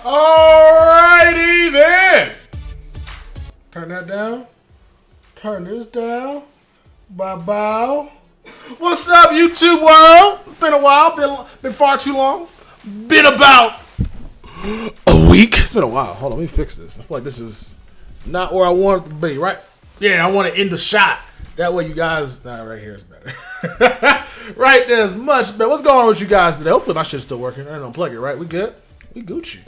Alrighty then. Turn that down. Turn this down. Bow. What's up, YouTube world? It's been a while. Been far too long. Been about a week. It's been a while. Hold on, let me fix this. I feel like this is not where I want it to be, right? Yeah, I want to end the shot. That way you guys... Nah, right here is better. Right there is much better. What's going on with you guys today? Hopefully my shit's still working. I didn't unplug it, right? We good? We Gucci.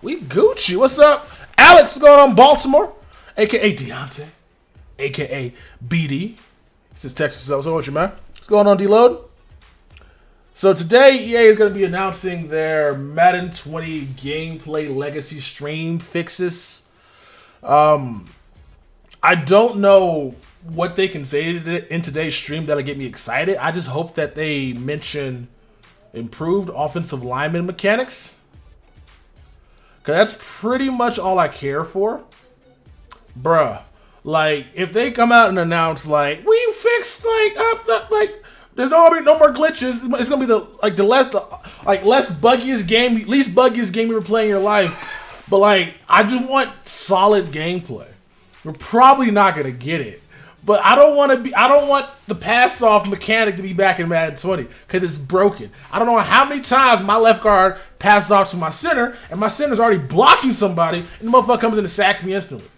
We Gucci. What's up? Alex, what's going on? Baltimore, a.k.a. Deontay, a.k.a. BD. This is Texas. What's going on with you, man? What's going on, D-Load? So today, EA is going to be announcing their Madden 20 gameplay legacy stream fixes. I don't know what they can say in today's stream that'll get me excited. I just hope that they mention improved offensive lineman mechanics, because that's pretty much all I care for. Bruh, like, if they come out and announce, like, we fixed, like, there's no more glitches. It's gonna be the least buggiest game you ever play in your life. But like, I just want solid gameplay. We're probably not gonna get it, but I don't want the pass off mechanic to be back in Madden 20 because it's broken. I don't know how many times my left guard passes off to my center and my center's already blocking somebody and the motherfucker comes in and sacks me instantly.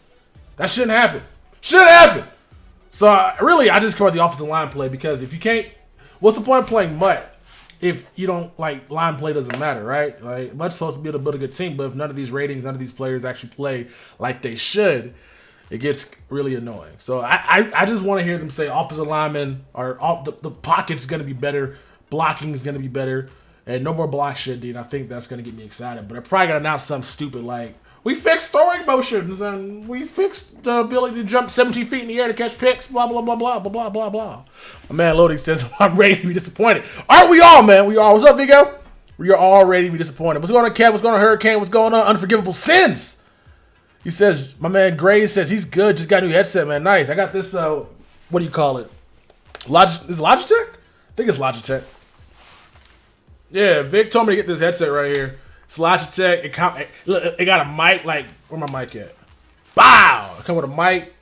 That shouldn't happen. Shouldn't happen. So I just care about the offensive line play, because if you can't, what's the point of playing Mutt if you don't, like, line play doesn't matter, right? Like, Mutt's supposed to be able to build a good team, but if none of these ratings, none of these players actually play like they should, it gets really annoying. So I just want to hear them say offensive linemen the pocket's going to be better, blocking is going to be better, and no more block shit, dude. I think that's going to get me excited. But they're probably going to announce something stupid like, we fixed throwing motions, and we fixed the ability to jump 17 feet in the air to catch picks, blah, blah, blah, blah, blah, blah, blah, blah. My man Lodi says, I'm ready to be disappointed. Aren't we all, man? We all. What's up, Vigo? We are all ready to be disappointed. What's going on, Kev? What's going on, Hurricane? What's going on, Unforgivable Sins? He says, my man Gray says, he's good, just got a new headset, man. Nice. I got this, what do you call it? Is it Logitech? I think it's Logitech. Yeah, Vic told me to get this headset right here. It's Logitech. It got a mic, like, where my mic at? Bow! It come with a mic.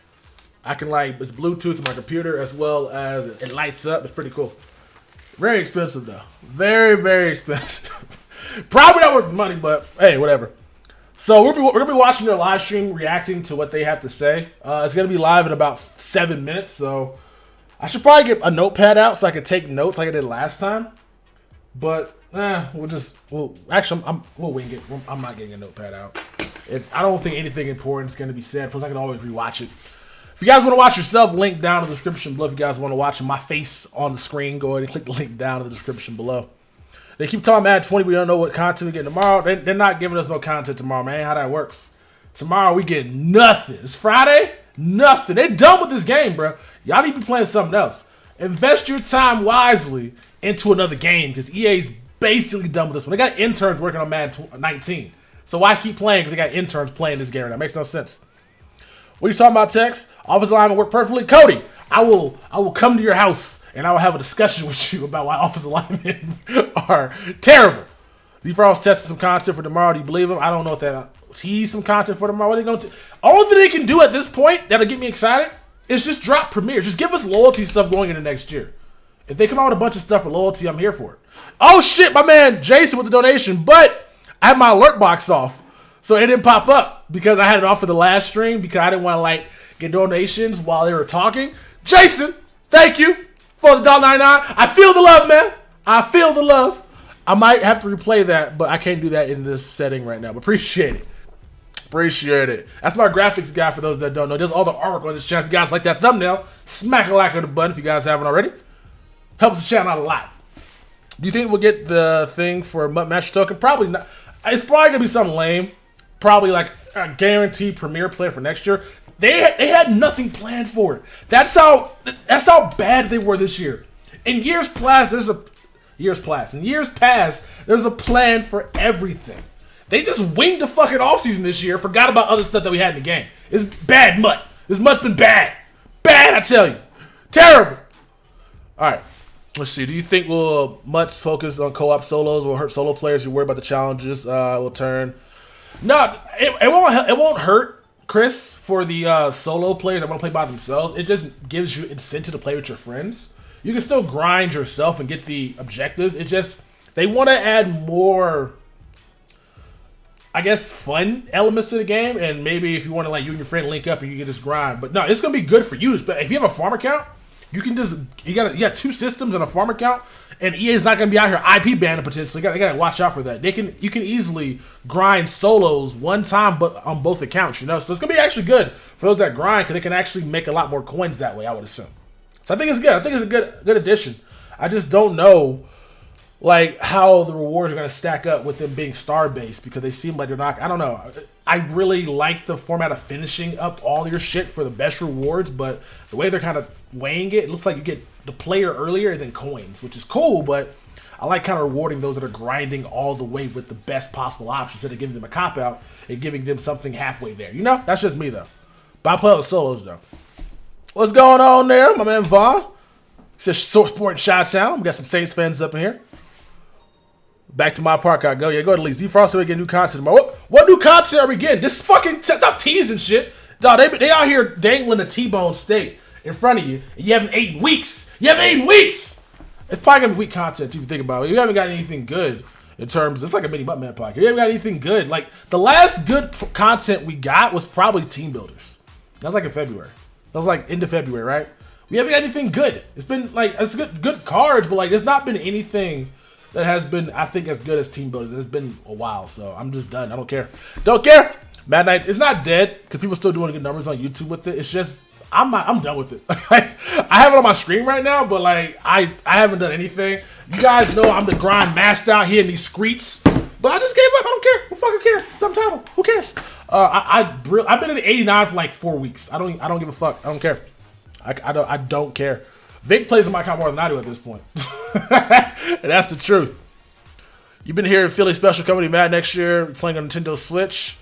I can, like, it's Bluetooth to my computer, as well as it lights up. It's pretty cool. Very expensive, though. Very, very expensive. Probably not worth the money, but hey, whatever. So we're gonna be watching their live stream, reacting to what they have to say. It's gonna be live in about 7 minutes, so I should probably get a notepad out so I can take notes like I did last time. But we'll wing it. I'm not getting a notepad out. I don't think anything important is gonna be said. Plus, I can always rewatch it. If you guys want to watch yourself, link down in the description below. If you guys want to watch my face on the screen, go ahead and click the link down in the description below. They keep talking Madden 20. We don't know what content we get tomorrow. They're not giving us no content tomorrow, man. How that works. Tomorrow we get nothing. It's Friday. Nothing. They're done with this game, bro. Y'all need to be playing something else. Invest your time wisely into another game, because EA's basically done with this one. They got interns working on Madden 19. So why keep playing if they got interns playing this game right now? Makes no sense. What are you talking about, Tex? Offensive linemen work perfectly. Cody, I will come to your house and I will have a discussion with you about why offensive linemen are terrible. Z-Frost testing some content for tomorrow. Do you believe him? I don't know if that tease some content for tomorrow. What are they going to? All that they can do at this point that'll get me excited is just drop Premiere. Just give us loyalty stuff going into next year. If they come out with a bunch of stuff for loyalty, I'm here for it. Oh shit, my man Jason with the donation, but I had my alert box off, so it didn't pop up because I had it off for the last stream because I didn't want to like get donations while they were talking. Jason, thank you for the $1.99. I feel the love, man. I feel the love. I might have to replay that, but I can't do that in this setting right now. But appreciate it. Appreciate it. That's my graphics guy for those that don't know. There's all the artwork on this channel. If you guys like that thumbnail, smack a like on the button if you guys haven't already. Helps the channel out a lot. Do you think we'll get the thing for Match Token? Probably not. It's probably going to be something lame. Probably like a guaranteed Premiere player for next year. They had nothing planned for it. That's how bad they were this year. In years past, there's a plan for everything. They just winged the fucking offseason this year, forgot about other stuff that we had in the game. It's bad Mutt. This Mutt's been bad. Bad, I tell you. Terrible. All right. Let's see. Do you think will Mutt's focus on co-op solos will hurt solo players who worry about the challenges will turn No, it won't hurt, Chris, for the solo players that want to play by themselves. It just gives you incentive to play with your friends. You can still grind yourself and get the objectives. It just, they want to add more, I guess, fun elements to the game, and maybe if you want to, like, you and your friend link up and you can just grind. But no, it's gonna be good for you. But if you have a farm account, you can just, you got 2 systems and a farm account, and EA is not gonna be out here IP banning potentially. You gotta watch out for that. You can easily grind solos one time, but on both accounts, you know. So it's gonna be actually good for those that grind, because they can actually make a lot more coins that way, I would assume. So I think it's good. I think it's a good addition. I just don't know, like, how the rewards are going to stack up with them being star-based, because they seem like they're not. I don't know. I really like the format of finishing up all your shit for the best rewards, but the way they're kind of weighing it, it looks like you get the player earlier and then coins, which is cool, but I like kind of rewarding those that are grinding all the way with the best possible options instead of giving them a cop-out and giving them something halfway there. You know? That's just me, though. But I play all the solos, though. What's going on there, my man Vaughn? He says, Source Sport Chi-Town. We got some Saints fans up in here. Back to my park I go. Yeah, go ahead, Lee. Z-Frost, so we get new content tomorrow. What new content are we getting? This fucking, stop teasing shit. Dog, they out here dangling a T-bone steak in front of you, and you haven't eaten weeks. You haven't eaten weeks! It's probably going to be weak content, if you think about it. You haven't got anything good in terms, it's like a mini Buttman podcast. You haven't got anything good. Like, the last good content we got was probably Team Builders. That was like in February. That was like end of February, right? We haven't got anything good. It's been like, it's good cards, but like, there's not been anything that has been, I think, as good as Team Builders. It's been a while, so I'm just done. I don't care. Don't care. Mad Night, it's not dead, because people still doing good numbers on YouTube with it. It's just, I'm done with it. I have it on my screen right now, but like, I haven't done anything. You guys know I'm the grind master out here in these streets, but I just gave up. I don't care. Who fucking cares? It's Untitled. Who cares? I've been in the 89 for like 4 weeks. I don't give a fuck. I don't care. I don't care. Vic plays in my account more than I do at this point. And that's the truth. You've been hearing Philly Special coming to Madden next year, playing on Nintendo Switch.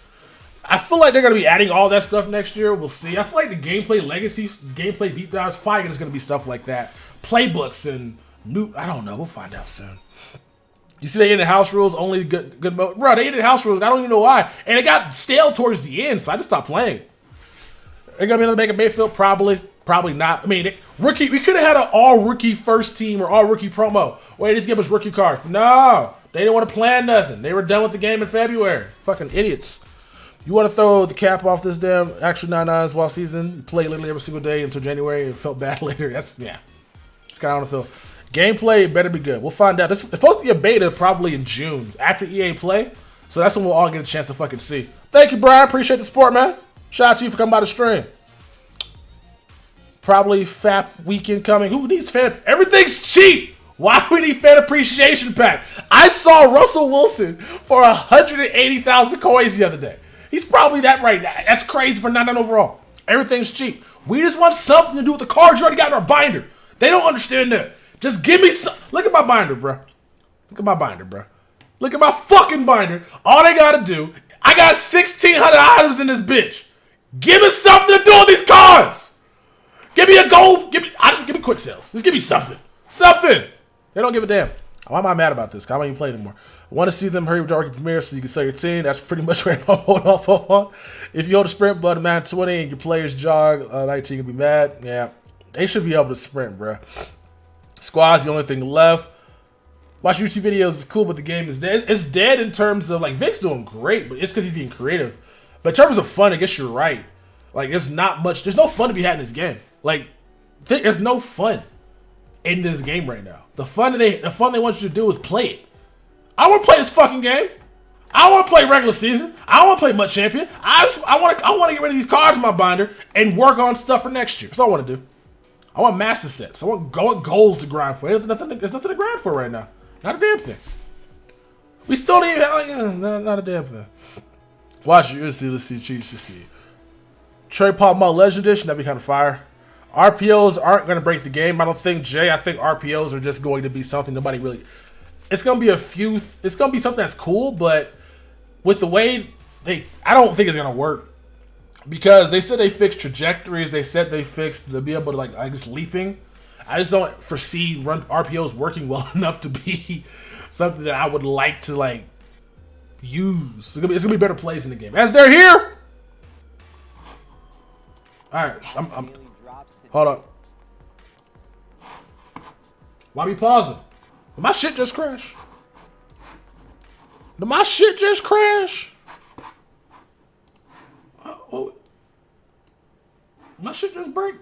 I feel like they're going to be adding all that stuff next year. We'll see. I feel like the gameplay legacy, gameplay deep dives, probably just going to be stuff like that. Playbooks and new, I don't know. We'll find out soon. You see, they ended house rules, only good mode. Bro, they ended house rules. I don't even know why. And it got stale towards the end, so I just stopped playing it. They're going to be able to make a Mayfield? Probably. Probably not. I mean, rookie. We could have had an all-rookie first team or all-rookie promo. Wait, just give us rookie cards. No. They didn't want to plan nothing. They were done with the game in February. Fucking idiots. You want to throw the cap off this damn Action 99's while season? You play literally every single day until January and felt bad later. That's, yeah. It's kind of how I feel. Gameplay better be good. We'll find out. It's supposed to be a beta probably in June after EA Play. So that's when we'll all get a chance to fucking see. Thank you, Brian. Appreciate the support, man. Shout out to you for coming by the stream. Probably FAP weekend coming. Who needs fan? Everything's cheap. Why do we need fan appreciation pack? I saw Russell Wilson for 180,000 coins the other day. He's probably that right now. That's crazy for 99 overall. Everything's cheap. We just want something to do with the cards you already got in our binder. They don't understand that. Just give me some. Look at my binder, bro. Look at my binder, bro. Look at my fucking binder. All they gotta do, I got 1,600 items in this bitch. Give me something to do with these cards. Give me a gold. Give me quick sales. Just give me something. Something. They don't give a damn. Why am I mad about this? I don't even play anymore. I want to see them hurry with the Arcade Premiere so you can sell your team. That's pretty much where I'm holding off on. If you hold a sprint button, man, 20 and your players jog, 19 can be mad. Yeah, they should be able to sprint, bro. Squad's the only thing left. Watch YouTube videos is cool, but the game is dead. It's dead in terms of, like, Vic's doing great, but it's because he's being creative. But in terms of fun, I guess you're right. Like, there's not much. There's no fun to be had in this game. Like, there's no fun in this game right now. The fun they want you to do is play it. I want to play this fucking game. I want to play regular season. I want to play MUT Champion. I want to get rid of these cards in my binder and work on stuff for next year. That's all I want to do. I want master sets. I want goals to grind for. There's nothing to grind for right now. Not a damn thing. We still don't even have, like, not a damn thing. Watch it. Let's see. Cheats to see. Trey Paul Mall Legend Edition. That'd be kind of fire. RPOs aren't going to break the game. I don't think, Jay. I think RPOs are just going to be something nobody really. It's going to be it's going to be something that's cool, but with the way I don't think it's going to work. Because they said they fixed trajectories. They said they fixed to be able to, like, I guess, leaping. I just don't foresee RPOs working well enough to be something that I would like to, like, use. It's gonna be better plays in the game. As they're here. All right, I'm hold up. Why be pausing? Did my shit just crash? Did my shit just crash? Oh, my shit just break.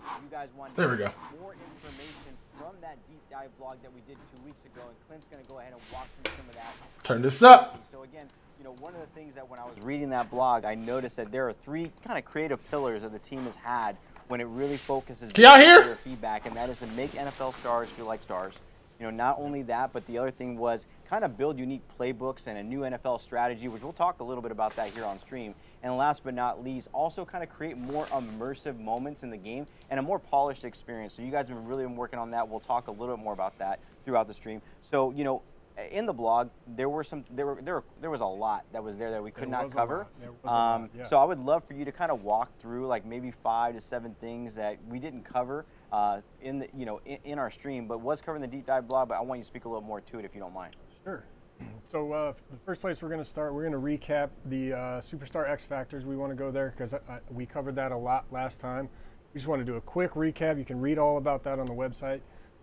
You guys want there we go. More information from that deep dive blog that we did 2 weeks ago, and Clint's going to go ahead and walk through some of that. Turn this up. So again, you know, one of the things that when I was reading that blog, I noticed that there are 3 kind of creative pillars that the team has had when it really focuses Can y'all hear? Their feedback, and that is to make NFL stars feel like stars. You know, not only that, but the other thing was kind of build unique playbooks and a new NFL strategy, which we'll talk a little bit about that here on stream. And last but not least, also kind of create more immersive moments in the game and a more polished experience. So you guys have really been working on that. We'll talk a little bit more about that throughout the stream. So, you know, in the blog, there was a lot that was there that we could not cover. Yeah. So I would love for you to kind of walk through like maybe 5 to 7 things that we didn't cover in our stream, but was covering the deep dive blog. But I want you to speak a little more to it if you don't mind. Sure. So the first place we're going to start, we're going to recap the Superstar X Factors. We want to go there because we covered that a lot last time. We just want to do a quick recap. You can read all about that on the website,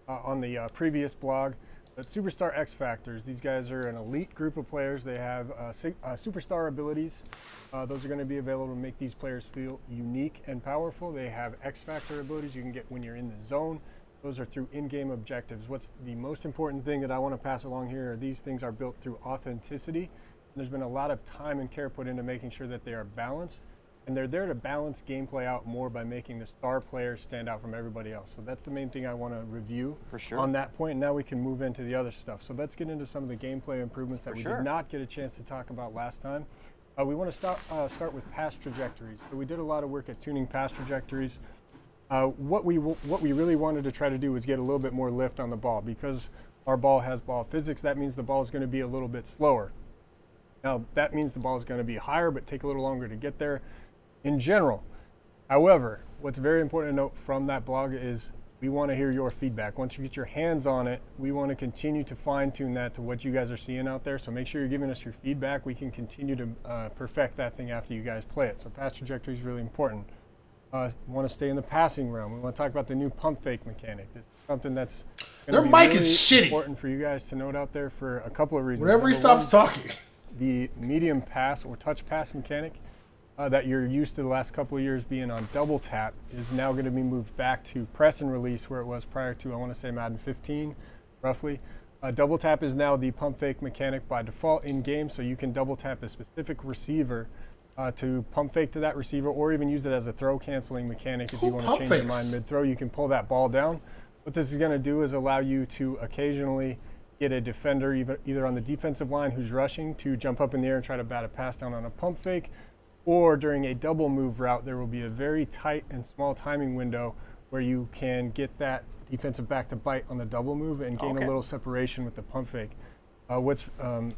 on the previous blog. But Superstar X Factors, these guys are an elite group of players. They have superstar abilities. Those are going to be available to make these players feel unique and powerful. They have X Factor abilities you can get when you're in the zone. Those are through in-game objectives. What's the most important thing that I want to pass along here are these things are built through authenticity. There's been a lot of time and care put into making sure that they are balanced. And they're there to balance gameplay out more by making the star players stand out from everybody else. So that's the main thing I want to review for sure on that point. Now we can move into the other stuff. So let's get into some of the gameplay improvements that we did not get a chance to talk about last time. We want to start with pass trajectories. So we did a lot of work at tuning pass trajectories. What we really wanted to try to do was get a little bit more lift on the ball. Because our ball has ball physics, that means the ball is going to be a little bit slower. Now that means the ball is going to be higher but take a little longer to get there in general. However, what's very important to note from that blog is we want to hear your feedback. Once you get your hands on it, we want to continue to fine-tune that to what you guys are seeing out there. So make sure you're giving us your feedback. We can continue to perfect that thing after you guys play it. So pass trajectory is really important. We want to stay in the passing realm. We want to talk about the new pump fake mechanic. This is something that's their mic really is shitty. Important for you guys to note out there for a couple of reasons. Whenever he stops talking. The medium pass or touch pass mechanic that you're used to the last couple of years being on double tap is now going to be moved back to press and release where it was prior to, I want to say, Madden 15, roughly. Double tap is now the pump fake mechanic by default in game, so you can double tap a specific receiver to pump fake to that receiver, or even use it as a throw canceling mechanic if you want to change your mind mid-throw. You can pull that ball down. What this is going to do is allow you to occasionally get a defender either on the defensive line who's rushing to jump up in the air and try to bat a pass down on a pump fake, or during a double move route, there will be a very tight and small timing window where you can get that defensive back to bite on the double move and gain a little separation with the pump fake. What's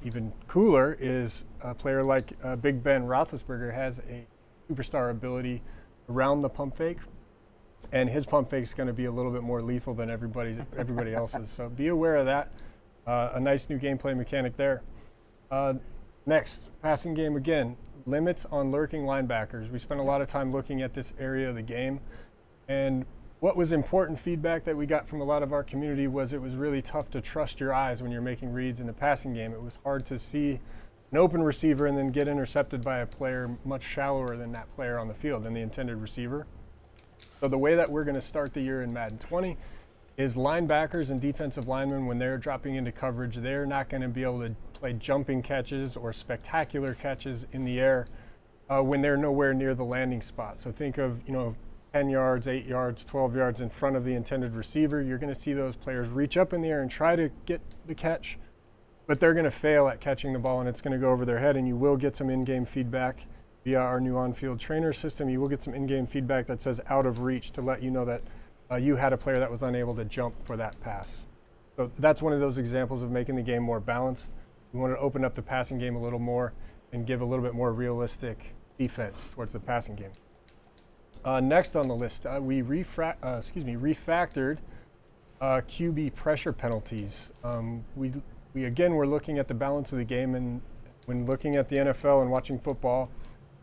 even cooler is a player like Big Ben Roethlisberger has a superstar ability around the pump fake, and his pump fake is going to be a little bit more lethal than everybody else's. So be aware of that. A nice new gameplay mechanic there. Next, passing game again. Limits on lurking linebackers. We spent a lot of time looking at this area of the game, and what was important feedback that we got from a lot of our community was it was really tough to trust your eyes when you're making reads in the passing game. It was hard to see an open receiver and then get intercepted by a player much shallower than that player on the field, than the intended receiver. So the way that we're going to start the year in Madden 20 is linebackers and defensive linemen, when they're dropping into coverage, they're not going to be able to play jumping catches or spectacular catches in the air when they're nowhere near the landing spot. So think of, 10 yards, 8 yards, 12 yards in front of the intended receiver. You're going to see those players reach up in the air and try to get the catch, but they're going to fail at catching the ball, and it's going to go over their head, and you will get some in-game feedback via our new on-field trainer system. You will get some in-game feedback that says out of reach to let you know that you had a player that was unable to jump for that pass. So that's one of those examples of making the game more balanced. We wanted to open up the passing game a little more and give a little bit more realistic defense towards the passing game. Next on the list, we refactored QB pressure penalties. We again, we're looking at the balance of the game, and when looking at the NFL and watching football,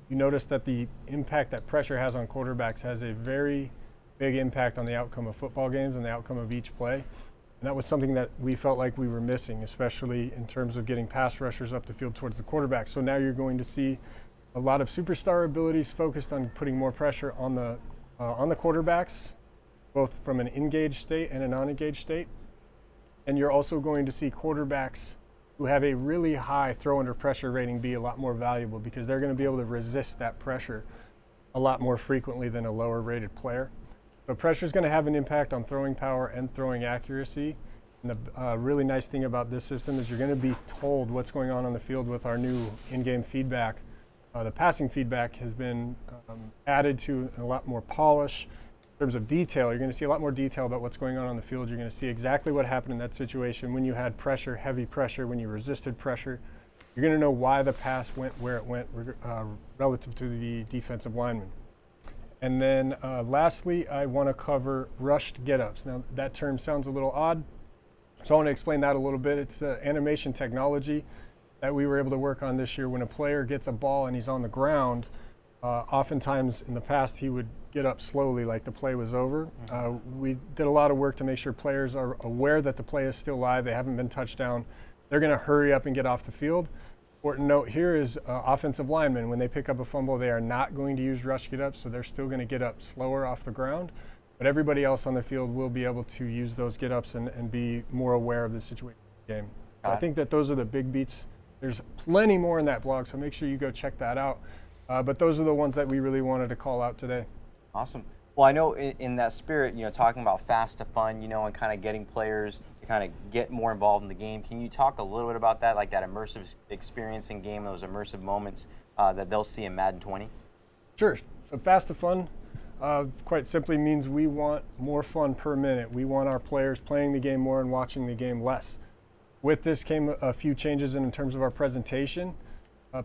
you notice that the impact that pressure has on quarterbacks has a very big impact on the outcome of football games and the outcome of each play. And that was something that we felt like we were missing, especially in terms of getting pass rushers up the field towards the quarterback. So now you're going to see a lot of superstar abilities focused on putting more pressure on the quarterbacks, both from an engaged state and a non-engaged state. And you're also going to see quarterbacks who have a really high throw under pressure rating be a lot more valuable because they're going to be able to resist that pressure a lot more frequently than a lower rated player. So pressure is going to have an impact on throwing power and throwing accuracy. And the really nice thing about this system is you're going to be told what's going on the field with our new in-game feedback. The passing feedback has been added to a lot more polish. In terms of detail, you're going to see a lot more detail about what's going on the field. You're going to see exactly what happened in that situation when you had pressure, heavy pressure, when you resisted pressure. You're going to know why the pass went where it went relative to the defensive lineman. And then lastly, I want to cover rushed get-ups. Now, that term sounds a little odd, so I want to explain that a little bit. It's animation technology that we were able to work on this year. When a player gets a ball and he's on the ground, oftentimes in the past he would get up slowly like the play was over. We did a lot of work to make sure players are aware that the play is still live, they haven't been touched down. They're going to hurry up and get off the field. Important note here is offensive linemen, when they pick up a fumble, they are not going to use rush get up, so they're still going to get up slower off the ground. But everybody else on the field will be able to use those get ups and be more aware of the situation in the game. I think that those are the big beats. There's plenty more in that blog, so make sure you go check that out. But those are the ones that we really wanted to call out today. Awesome. Well, I know in that spirit, talking about fast to fun, and kind of getting players to kind of get more involved in the game. Can you talk a little bit about that, like that immersive experience in game, those immersive moments that they'll see in Madden 20? Sure. So fast to fun, quite simply means we want more fun per minute. We want our players playing the game more and watching the game less. With this came a few changes in terms of our presentation.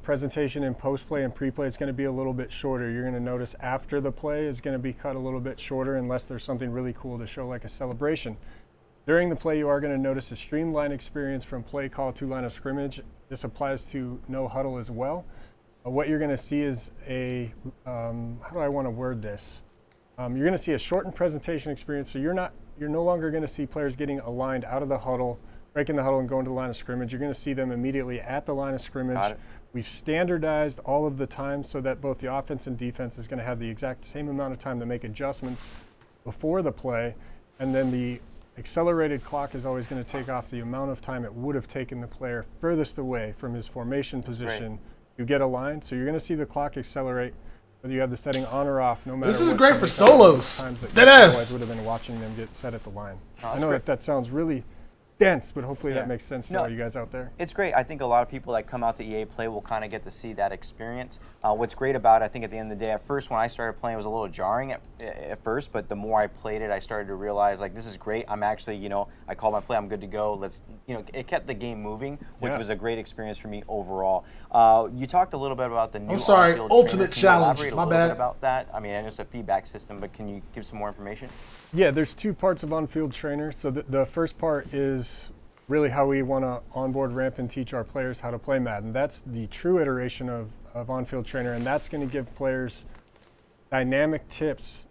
Presentation in post-play and pre-play is going to be a little bit shorter. You're going to notice after the play is going to be cut a little bit shorter unless there's something really cool to show, like a celebration. During the play, you are going to notice a streamlined experience from play call to line of scrimmage. This applies to no huddle as well. What you're going to see is a, how do I want to word this? You're going to see a shortened presentation experience, so you're no longer going to see players getting aligned out of the huddle, breaking the huddle and going to the line of scrimmage. You're going to see them immediately at the line of scrimmage. We've standardized all of the time so that both the offense and defense is going to have the exact same amount of time to make adjustments before the play, and then the accelerated clock is always going to take off the amount of time it would have taken the player furthest away from his formation position to get aligned. So you're going to see the clock accelerate whether you have the setting on or off, no matter. This is great for solos. That otherwise would have been watching them get set at the line. I know that sounds really dense, but hopefully that makes sense to all you guys out there. It's great. I think a lot of people that come out to EA Play will kind of get to see that experience. What's great about it, I think at the end of the day, at first when I started playing, it was a little jarring at first, but the more I played it, I started to realize, like, this is great. I'm actually, I call my play, I'm good to go. Let's, it kept the game moving, which was a great experience for me overall. You talked a little bit about the new Ultimate Challenge. My bad. About that. I mean, I know it's a feedback system, but can you give some more information? Yeah, there's two parts of on-field trainer. So the first part is really how we want to onboard, ramp, and teach our players how to play Madden. That's the true iteration of on-field trainer, and that's going to give players dynamic tips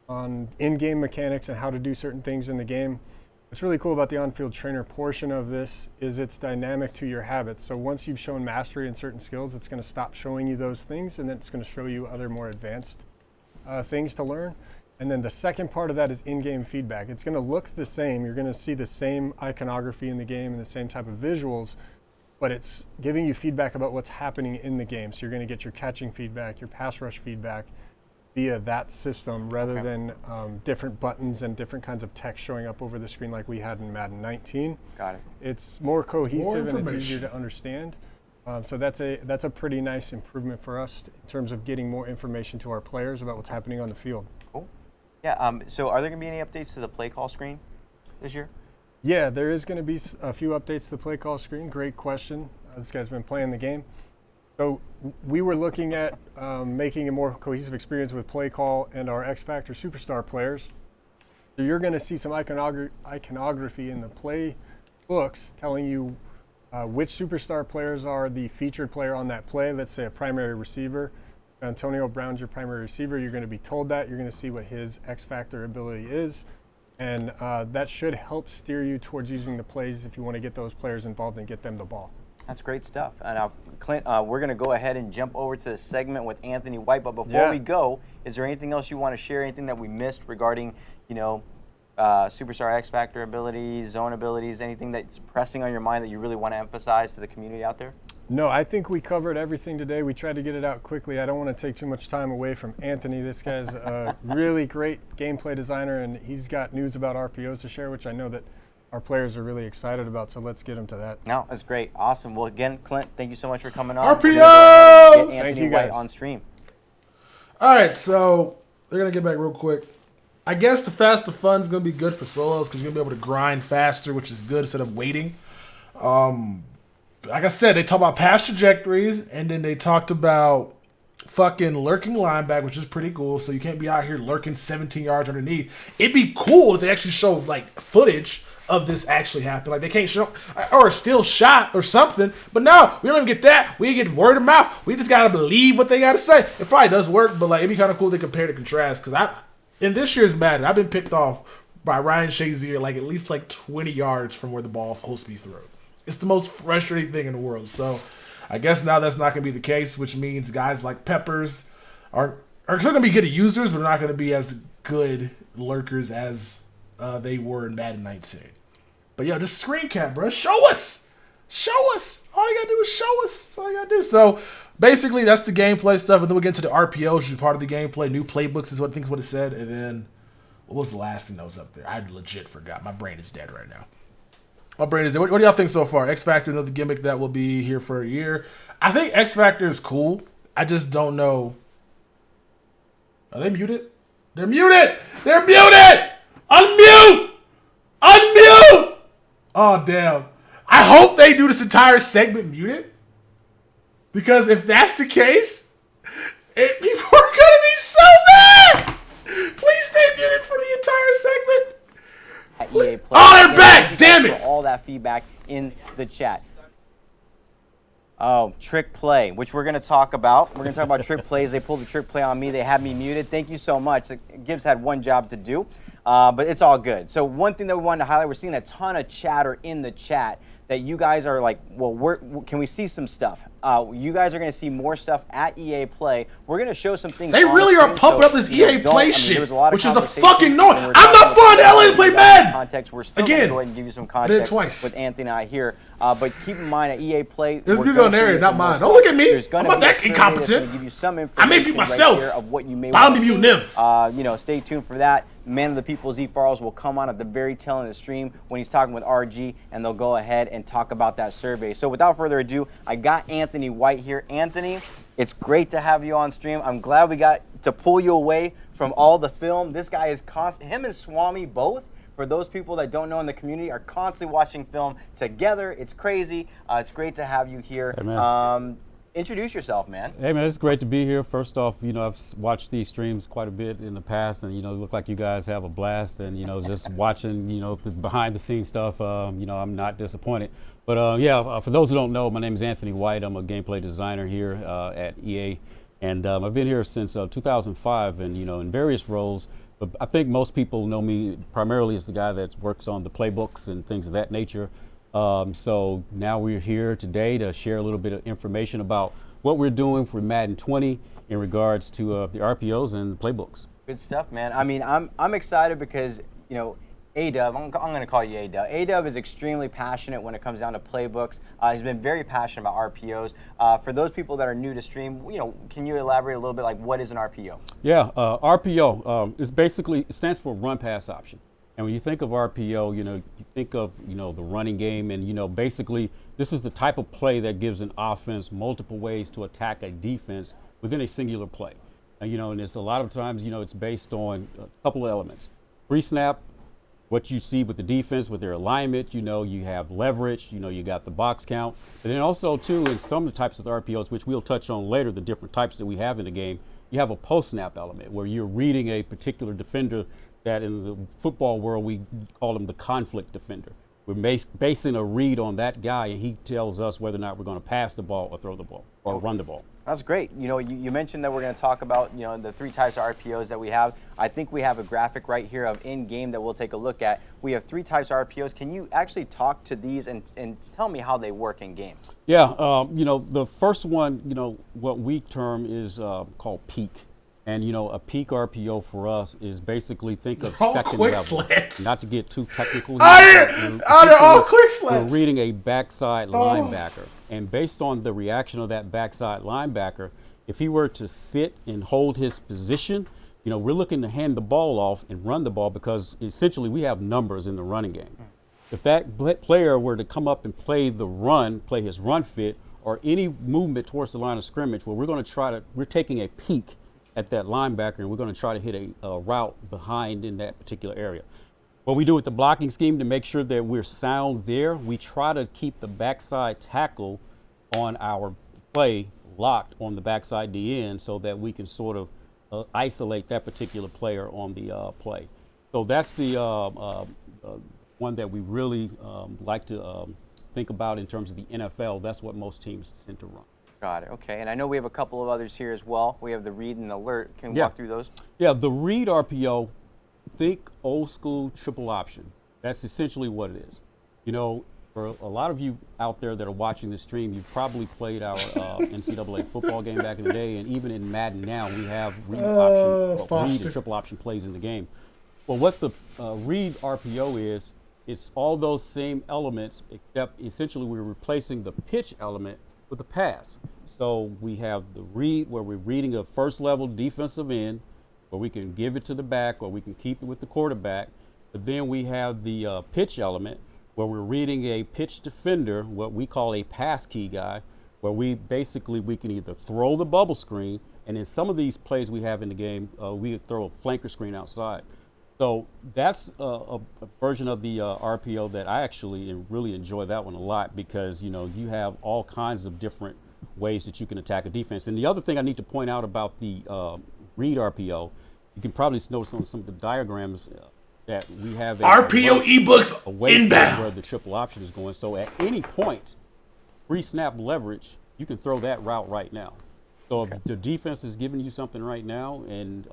on in-game mechanics and how to do certain things in the game. What's really cool about the on-field trainer portion of this is it's dynamic to your habits. So once you've shown mastery in certain skills, it's going to stop showing you those things, and then it's going to show you other more advanced things to learn. And then the second part of that is in-game feedback. It's going to look the same. You're going to see the same iconography in the game and the same type of visuals, but it's giving you feedback about what's happening in the game. So you're going to get your catching feedback, your pass rush feedback via that system rather than different buttons and different kinds of text showing up over the screen like we had in Madden 19. Got it. It's more cohesive and it's easier to understand. So that's a pretty nice improvement for us in terms of getting more information to our players about what's happening on the field. Cool. Yeah, so are there going to be any updates to the play call screen this year? Yeah, there is going to be a few updates to the play call screen. Great question. This guy's been playing the game. So we were looking at making a more cohesive experience with play call and our X Factor superstar players. So you're going to see some iconography in the play books telling you which superstar players are the featured player on that play. Let's say a primary receiver. Antonio Brown's your primary receiver. You're going to be told that. You're going to see what his X factor ability is. And that should help steer you towards using the plays if you want to get those players involved and get them the ball. That's great stuff. Now, Clint, we're going to go ahead and jump over to the segment with Anthony White. But before we go, is there anything else you want to share, anything that we missed regarding, Superstar X Factor abilities, zone abilities, anything that's pressing on your mind that you really want to emphasize to the community out there? No, I think we covered everything today. We tried to get it out quickly. I don't want to take too much time away from Anthony. This guy's a really great gameplay designer, and he's got news about RPOs to share, which I know that our players are really excited about, so let's get them to that. No, that's great. Awesome. Well, again, Clint, thank you so much for coming on. RPOs! Get Anthony White on stream. All right, so they're going to get back real quick. I guess the faster fun is going to be good for solos because you're going to be able to grind faster, which is good instead of waiting. Like I said, they talked about past trajectories, and then they talked about fucking lurking linebacker, which is pretty cool. So you can't be out here lurking 17 yards underneath. It'd be cool if they actually showed like footage of this actually happen. Like they can't show or a still shot or something. But no, we don't even get that. We get word of mouth. We just gotta believe what they gotta say. It probably does work, but like it'd be kind of cool to compare to contrast. Because in this year's Madden, I've been picked off by Ryan Shazier like at least like 20 yards from where the ball's supposed to be thrown. It's the most frustrating thing in the world. So I guess now that's not going to be the case, which means guys like Peppers are still going to be good users, but they're not going to be as good lurkers as they were in Madden 19. But yo, just screen cap, bro. Show us. Show us. All you got to do is show us. That's all you got to do. So basically, that's the gameplay stuff. And then we'll get into the RPOs, which is part of the gameplay. New playbooks is what I think is what it said. And then what was the last thing that was up there? I legit forgot. My brain is dead right now. My brain is dead. What do y'all think so far? X Factor, another gimmick that will be here for a year. I think X Factor is cool. I just don't know. Are they muted? They're muted! They're muted! Unmute! Unmute! Oh, damn. I hope they do this entire segment muted. Because if that's the case, people are going to be so mad! Please stay muted for the entire segment. EA Play. Oh, they're back! Damn it! For all that feedback in the chat. Oh, trick play, which we're going to talk about. We're going to talk about trick plays. They pulled the trick play on me. They had me muted. Thank you so much. Gibbs had one job to do, but it's all good. So one thing that we wanted to highlight, we're seeing a ton of chatter in the chat that you guys are like, well, can we see some stuff? You guys are going to see more stuff at EA Play. We're going to show some things. They really are pumping up this EA Play shit, which is a fucking noise. I'm not flying to LA to play Madden. Context. We're still going to go ahead and give you some context with Anthony and I here. But keep in mind at EA Play, there's people on there, not mine. Don't look at me. I'm not that incompetent. Give you some information I may be myself. Right of what you may I don't be muting them. Stay tuned for that. Man of the People Z Farrells will come on at the very tail end of the stream when he's talking with RG, and they'll go ahead and talk about that survey. So without further ado, I got Anthony White here. Anthony, it's great to have you on stream. I'm glad we got to pull you away from all the film. This guy is constant. Him and Swami both, for those people that don't know in the community, are constantly watching film together. It's crazy. It's great to have you here. Hey, man. Introduce yourself, man. Hey, man, it's great to be here. First off, I've watched these streams quite a bit in the past, and, it look like you guys have a blast. And, just watching, the behind-the-scenes stuff, I'm not disappointed. But, for those who don't know, my name is Anthony White. I'm a gameplay designer here at EA. And I've been here since 2005 and, in various roles. But I think most people know me primarily as the guy that works on the playbooks and things of that nature. So now we're here today to share a little bit of information about what we're doing for Madden 20 in regards to the RPOs and the playbooks. Good stuff, man. I mean, I'm excited because, A-Dub, I'm going to call you A-Dub. A-Dub is extremely passionate when it comes down to playbooks. He's been very passionate about RPOs. For those people that are new to stream, can you elaborate a little bit, like what is an RPO? Yeah, RPO is basically, it stands for run pass option. And when you think of RPO, you think of, the running game, and, basically this is the type of play that gives an offense multiple ways to attack a defense within a singular play. And it's a lot of times, it's based on a couple of elements. Pre-snap, what you see with the defense, with their alignment, you have leverage, you got the box count. And then also, too, in some of the types of RPOs, which we'll touch on later, the different types that we have in the game, you have a post-snap element where you're reading a particular defender that in the football world we call him the conflict defender. We're basing a read on that guy, and he tells us whether or not we're going to pass the ball or throw the ball or run the ball. That's great. You mentioned that we're going to talk about, the 3 types of RPOs that we have. I think we have a graphic right here of in-game that we'll take a look at. We have 3 types of RPOs. Can you actually talk to these and tell me how they work in game? Yeah, the first one, what we term is called peak. And, a peak RPO for us is basically think of second quick level. slants. Not to get too technical They're all quick slants. We're reading a backside linebacker. And based on the reaction of that backside linebacker, if he were to sit and hold his position, we're looking to hand the ball off and run the ball because essentially we have numbers in the running game. If that player were to come up and play his run fit, or any movement towards the line of scrimmage, well, we're taking a peek at that linebacker, and we're going to try to hit a route behind in that particular area. What we do with the blocking scheme to make sure that we're sound there, we try to keep the backside tackle on our play locked on the backside DN so that we can sort of isolate that particular player on the play. So that's the one that we really like to think about in terms of the NFL. That's what most teams tend to run. Got it. Okay. And I know we have a couple of others here as well. We have the read and alert. Can we walk through those? Yeah, the read RPO, think old school triple option. That's essentially what it is. For a lot of you out there that are watching this stream, you've probably played our NCAA football game back in the day, and even in Madden now, we have read and triple option plays in the game. Well, what the read RPO is, it's all those same elements, except essentially we're replacing the pitch element with a pass. So we have the read where we're reading a first level defensive end, where we can give it to the back or we can keep it with the quarterback. But then we have the pitch element where we're reading a pitch defender, what we call a pass key guy, where we can either throw the bubble screen, and in some of these plays we have in the game, we could throw a flanker screen outside. So that's a version of the RPO that I actually really enjoy that one a lot because, you have all kinds of different ways that you can attack a defense. And the other thing I need to point out about the read RPO, you can probably notice on some of the diagrams that we have RPO ebooks inbound where the triple option is going. So at any point, pre-snap leverage, you can throw that route right now. So if the defense is giving you something right now and,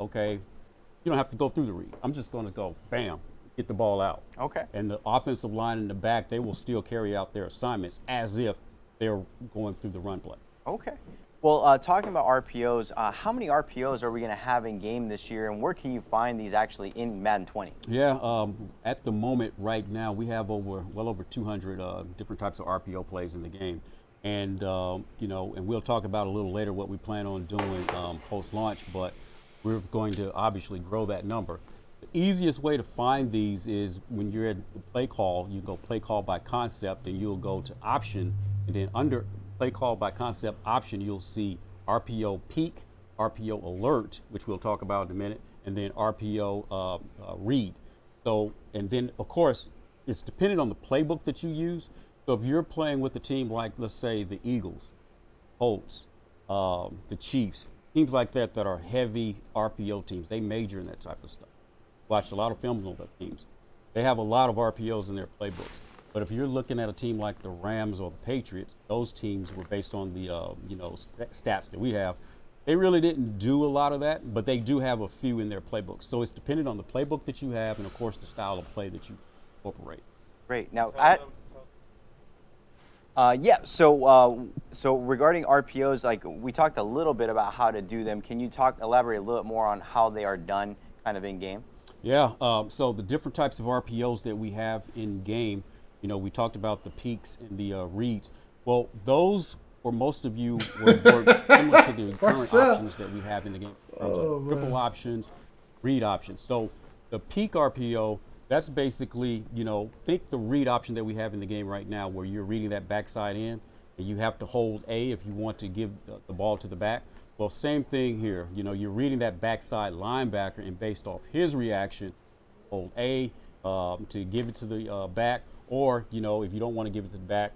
you don't have to go through the read. I'm just going to go, bam, get the ball out. Okay. And the offensive line in the back, they will still carry out their assignments as if they're going through the run play. Okay. Well, talking about RPOs, how many RPOs are we going to have in game this year, and where can you find these actually in Madden 20? Yeah, at the moment right now, we have well over 200 different types of RPO plays in the game. And, and we'll talk about a little later what we plan on doing post-launch, but we're going to obviously grow that number. The easiest way to find these is when you're at the play call, you go play call by concept, and you'll go to option, and then under play call by concept option, you'll see RPO peak, RPO alert, which we'll talk about in a minute, and then RPO read. So, and then of course, it's dependent on the playbook that you use. So if you're playing with a team like, let's say, the Eagles, Colts, the Chiefs, teams like that are heavy RPO teams. They major in that type of stuff. Watched a lot of films on those teams. They have a lot of RPOs in their playbooks. But if you're looking at a team like the Rams or the Patriots, those teams were based on the stats that we have. They really didn't do a lot of that, but they do have a few in their playbooks. So it's dependent on the playbook that you have and, of course, the style of play that you incorporate. Great. Now, so regarding RPOs, like we talked a little bit about how to do them. Can you elaborate a little bit more on how they are done kind of in game? Yeah, so the different types of RPOs that we have in game, we talked about the peaks and the reads. Well, those for most of you were similar to the current options that we have in the game. Triple options, read options. So the peak RPO, that's basically, think the read option that we have in the game right now where you're reading that backside in and you have to hold A if you want to give the ball to the back. Well, same thing here. You're reading that backside linebacker and based off his reaction, hold A to give it to the back, or, if you don't want to give it to the back,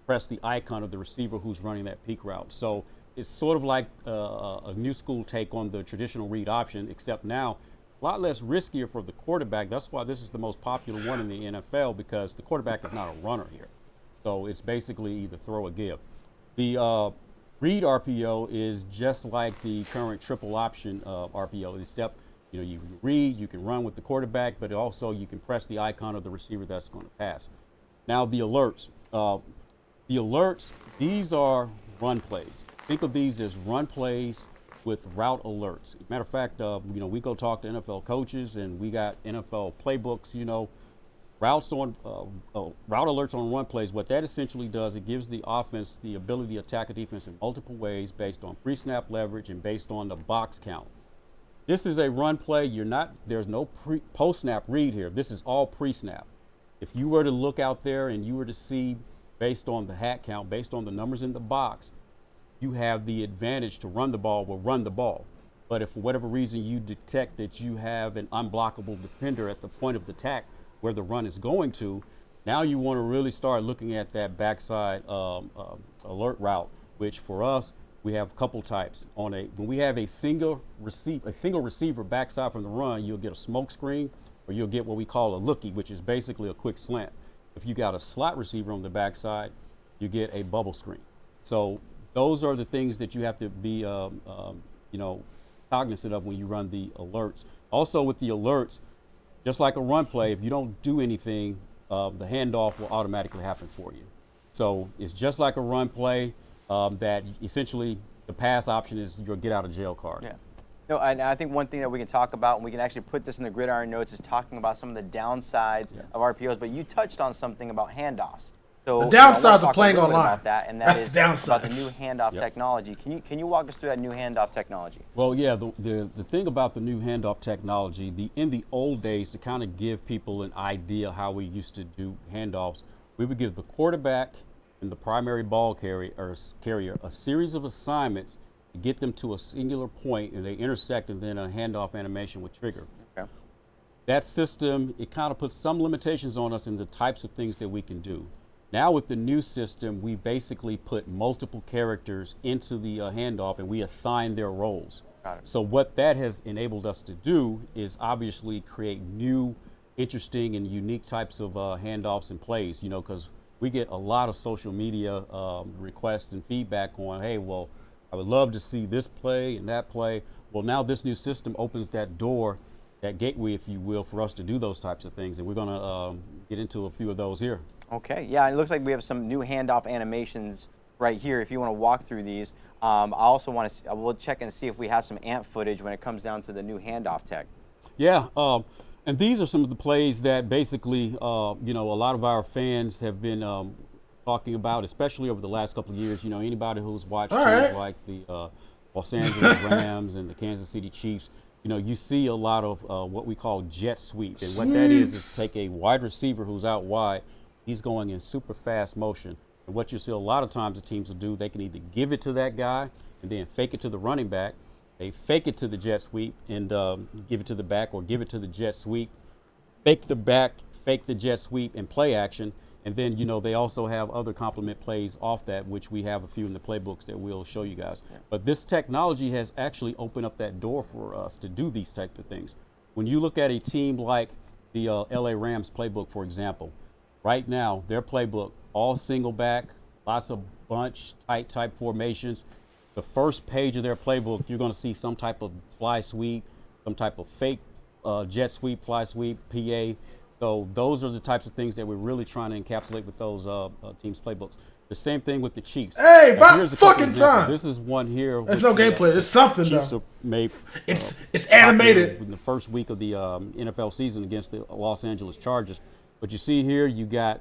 press the icon of the receiver who's running that peak route. So it's sort of like a new school take on the traditional read option, except now a lot less riskier for the quarterback. That's why this is the most popular one in the NFL, because the quarterback is not a runner here. So it's basically either throw or give. The read RPO is just like the current triple option RPO, except you can read, you can run with the quarterback, but also you can press the icon of the receiver that's going to pass. Now the alerts. These are run plays. Think of these as run plays with route alerts. Matter of fact, we go talk to NFL coaches, and we got NFL playbooks. Route alerts on run plays. What that essentially does, it gives the offense the ability to attack a defense in multiple ways based on pre-snap leverage and based on the box count. This is a run play. There's no post-snap read here. This is all pre-snap. If you were to look out there and you were to see, based on the hat count, based on the numbers in the box, you have the advantage to run the ball. But if for whatever reason you detect that you have an unblockable defender at the point of the attack where the run is going to, now you want to really start looking at that backside alert route, which for us, we have a couple types. When we have a single receiver backside from the run, you'll get a smoke screen, or you'll get what we call a lookie, which is basically a quick slant. If you got a slot receiver on the backside, you get a bubble screen. So those are the things that you have to be cognizant of when you run the alerts. Also with the alerts, just like a run play, if you don't do anything, the handoff will automatically happen for you. So it's just like a run play, that essentially the pass option is your get out of jail card. Yeah. No, and I think one thing that we can talk about, and we can actually put this in the gridiron notes, is talking about some of the downsides of RPOs. But you touched on something about handoffs. So the downsides of playing online. That's the downsides. About the new handoff technology. Can you walk us through that new handoff technology? Well, yeah, the thing about the new handoff technology, in the old days, to kind of give people an idea how we used to do handoffs, we would give the quarterback and the primary ball carrier a series of assignments to get them to a singular point, and they intersect, and then a handoff animation would trigger. Okay. That system, it kind of puts some limitations on us in the types of things that we can do. Now with the new system, we basically put multiple characters into the handoff, and we assign their roles. Got it. So what that has enabled us to do is obviously create new, interesting, and unique types of handoffs and plays, because we get a lot of social media requests and feedback on, hey, well, I would love to see this play and that play. Well, now this new system opens that door, that gateway, if you will, for us to do those types of things. And we're going to get into a few of those here. Okay, yeah, it looks like we have some new handoff animations right here. If you want to walk through these, we'll check and see if we have some ant footage when it comes down to the new handoff tech. Yeah, and these are some of the plays that basically, a lot of our fans have been talking about, especially over the last couple of years. Anybody who's watched teams like the Los Angeles Rams and the Kansas City Chiefs, you see a lot of what we call jet sweep. And what that is take a wide receiver who's out wide, he's going in super fast motion. And what you see a lot of times the teams will do, they can either give it to that guy and then fake it to the running back. They fake it to the jet sweep and give it to the back, or give it to the jet sweep, fake the back, fake the jet sweep, and play action. And then, they also have other complement plays off that, which we have a few in the playbooks that we'll show you guys. Yeah. But this technology has actually opened up that door for us to do these types of things. When you look at a team like the LA Rams playbook, for example, right now, their playbook, all single back, lots of bunch, tight type formations. The first page of their playbook, you're going to see some type of fly sweep, some type of fake jet sweep, fly sweep, PA. So those are the types of things that we're really trying to encapsulate with those teams' playbooks. The same thing with the Chiefs. Hey, about fucking time. This is one here. There's no gameplay. It's something, Chiefs though. It's animated. In the first week of the NFL season against the Los Angeles Chargers. But you see here,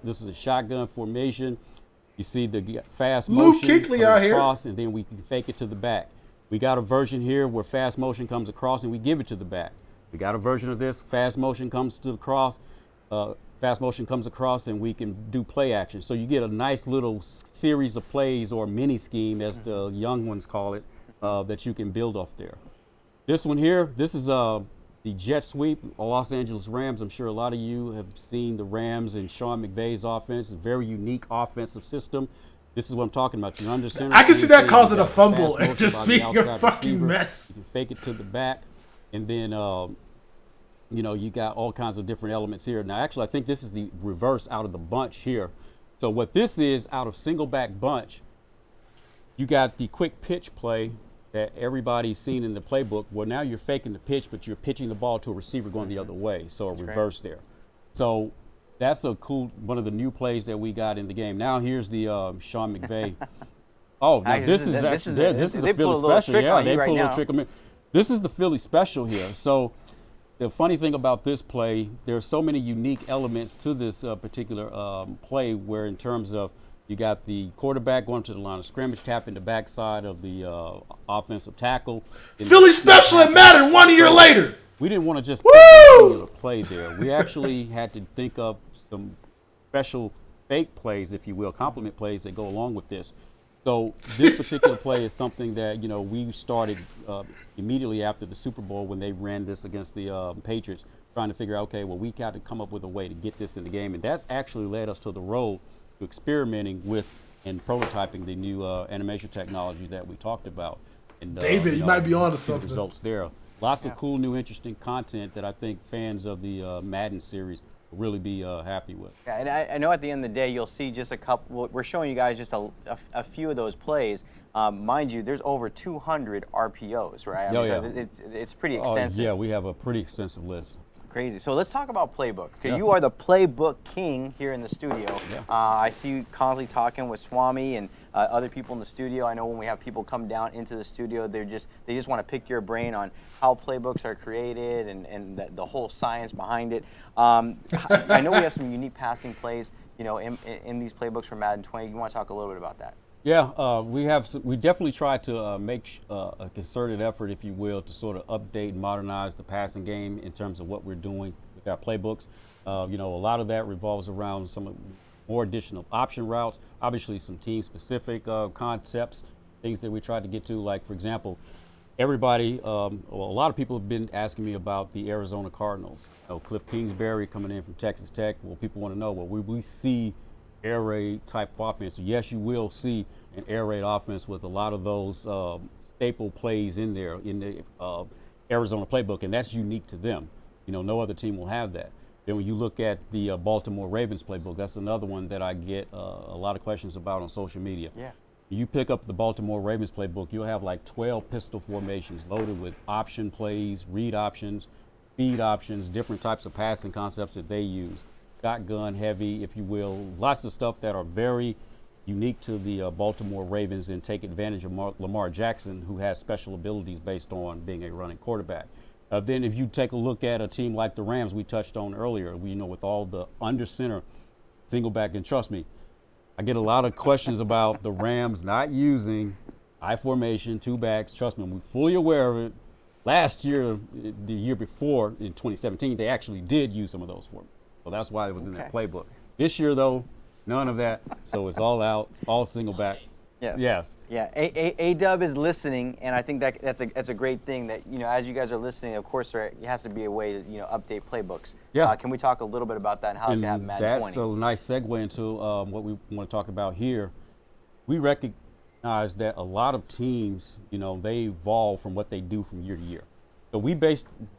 this is a shotgun formation. You see the fast motion Kuechly out across, here. And then we can fake it to the back. We got a version here where fast motion comes across and we give it to the back. We got a version of this, fast motion comes to the cross. Fast motion comes across and we can do play action. So you get a nice little series of plays, or mini scheme as the young ones call it, that you can build off there. This one here, this is the jet sweep, Los Angeles Rams. I'm sure a lot of you have seen the Rams and Sean McVay's offense, a very unique offensive system. This is what I'm talking about. You're under center. I can see that causing a fumble and just being a fucking receiver. mess. You can fake it to the back, and then You know, you got all kinds of different elements here. Now, actually, I think this is the reverse out of the bunch here. So what this is, out of single back bunch, you got the quick pitch play that everybody's seen in the playbook. Well, now you're faking the pitch, but you're pitching the ball to a receiver going the other way. So a reverse there. So that's a cool, one of the new plays that we got in the game. Now here's the Sean McVay. Oh, now this is the Philly special. Yeah, they pulled a little trick on me. This is the Philly special here. So the funny thing about this play, there's so many unique elements to this particular play, where in terms of you got the quarterback going to the line of scrimmage, tapping the backside of the offensive tackle. Philly special at Madden 1 year later. We didn't want to just put one singular play there. We actually had to think of some special fake plays, if you will, complement plays that go along with this. So this particular play is something that, you know, we started immediately after the Super Bowl when they ran this against the Patriots, trying to figure out, okay, well, we got to come up with a way to get this in the game. And that's actually led us to the road to experimenting with and prototyping the new animation technology that we talked about. And, David, you might be on to something. Results there. Lots of cool, new, interesting content that I think fans of the Madden series will really be happy with. Yeah, and I know at the end of the day, you'll see just a couple. We're showing you guys just a few of those plays. Mind you, there's over 200 RPOs, right? I mean, it's pretty extensive. Yeah, we have a pretty extensive list. Crazy. So let's talk about Playbook, because you are the Playbook king here in the studio. Yeah. I see you constantly talking with Swami and other people in the studio. I know when we have people come down into the studio, they just want to pick your brain on how playbooks are created and the whole science behind it. I know we have some unique passing plays, you know, in these playbooks for Madden 20. You want to talk a little bit about that? Yeah, we definitely try to make a concerted effort, if you will, to sort of update and modernize the passing game in terms of what we're doing with our playbooks. You know, a lot of that revolves around some more additional option routes, obviously some team-specific concepts, things that we tried to get to. Like, for example, everybody, well, a lot of people have been asking me about the Arizona Cardinals. You know, Cliff Kingsbury coming in from Texas Tech. Well, people want to know, well, will we see air raid type offense? So yes, you will see an air raid offense with a lot of those staple plays in there in the Arizona playbook, and that's unique to them. You know, no other team will have that. Then when you look at the Baltimore Ravens playbook, that's another one that I get a lot of questions about on social media. Yeah. You pick up the Baltimore Ravens playbook, you'll have like 12 pistol formations loaded with option plays, read options, speed options, different types of passing concepts that they use. Shotgun heavy, if you will, lots of stuff that are very unique to the Baltimore Ravens and take advantage of Lamar Jackson, who has special abilities based on being a running quarterback. Then if you take a look at a team like the Rams we touched on earlier, you know, with all the under center single back, and trust me, I get a lot of questions about the Rams not using I formation, two backs. Trust me, I'm fully aware of it. Last year, the year before, in 2017, they actually did use some of those formations. So that's why it was in their playbook. This year, though, none of that. So it's all out, it's all single back. Yes. Yes. Yeah. A-Dub is listening, and I think that's a great thing that, you know, as you guys are listening, of course, there has to be a way to, you know, update playbooks. Yeah. Can we talk a little bit about that and how it's going to happen in Madden 20? That's a nice segue into what we want to talk about here. We recognize that a lot of teams, you know, they evolve from what they do from year to year. So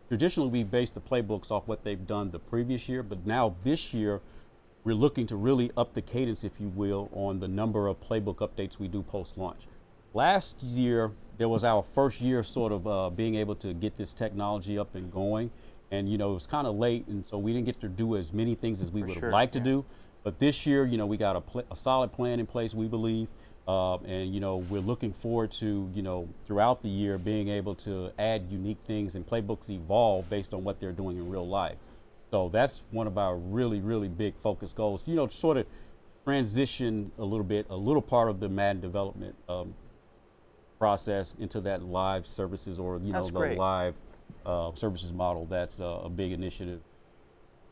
traditionally we based the playbooks off what they've done the previous year, but now this year we're looking to really up the cadence, if you will, on the number of playbook updates we do post-launch. Last year, there was our first year sort of being able to get this technology up and going, and, you know, it was kind of late, and so we didn't get to do as many things as we would have liked to do. But this year, you know, we got a solid plan in place, we believe. And, you know, we're looking forward to, you know, throughout the year being able to add unique things, and playbooks evolve based on what they're doing in real life. So that's one of our really, really big focus goals, you know, to sort of transition a little part of the Madden development process into that live services, or, you know, the live services model. That's a big initiative.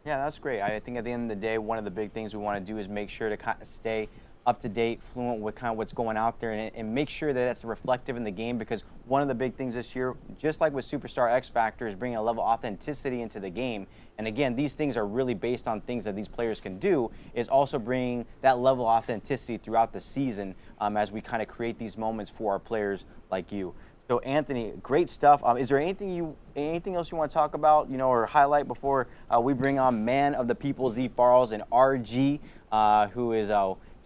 Yeah, that's great. I think at the end of the day, one of the big things we want to do is make sure to kind of stay up to date, fluent with kind of what's going out there, and make sure that that's reflective in the game, because one of the big things this year, just like with Superstar X Factor, is bringing a level of authenticity into the game. And again, these things are really based on things that these players can do, is also bringing that level of authenticity throughout the season as we kind of create these moments for our players like you. So Anthony, great stuff. Is there anything else you want to talk about, or highlight before we bring on man of the people Z Farrells and RG, who is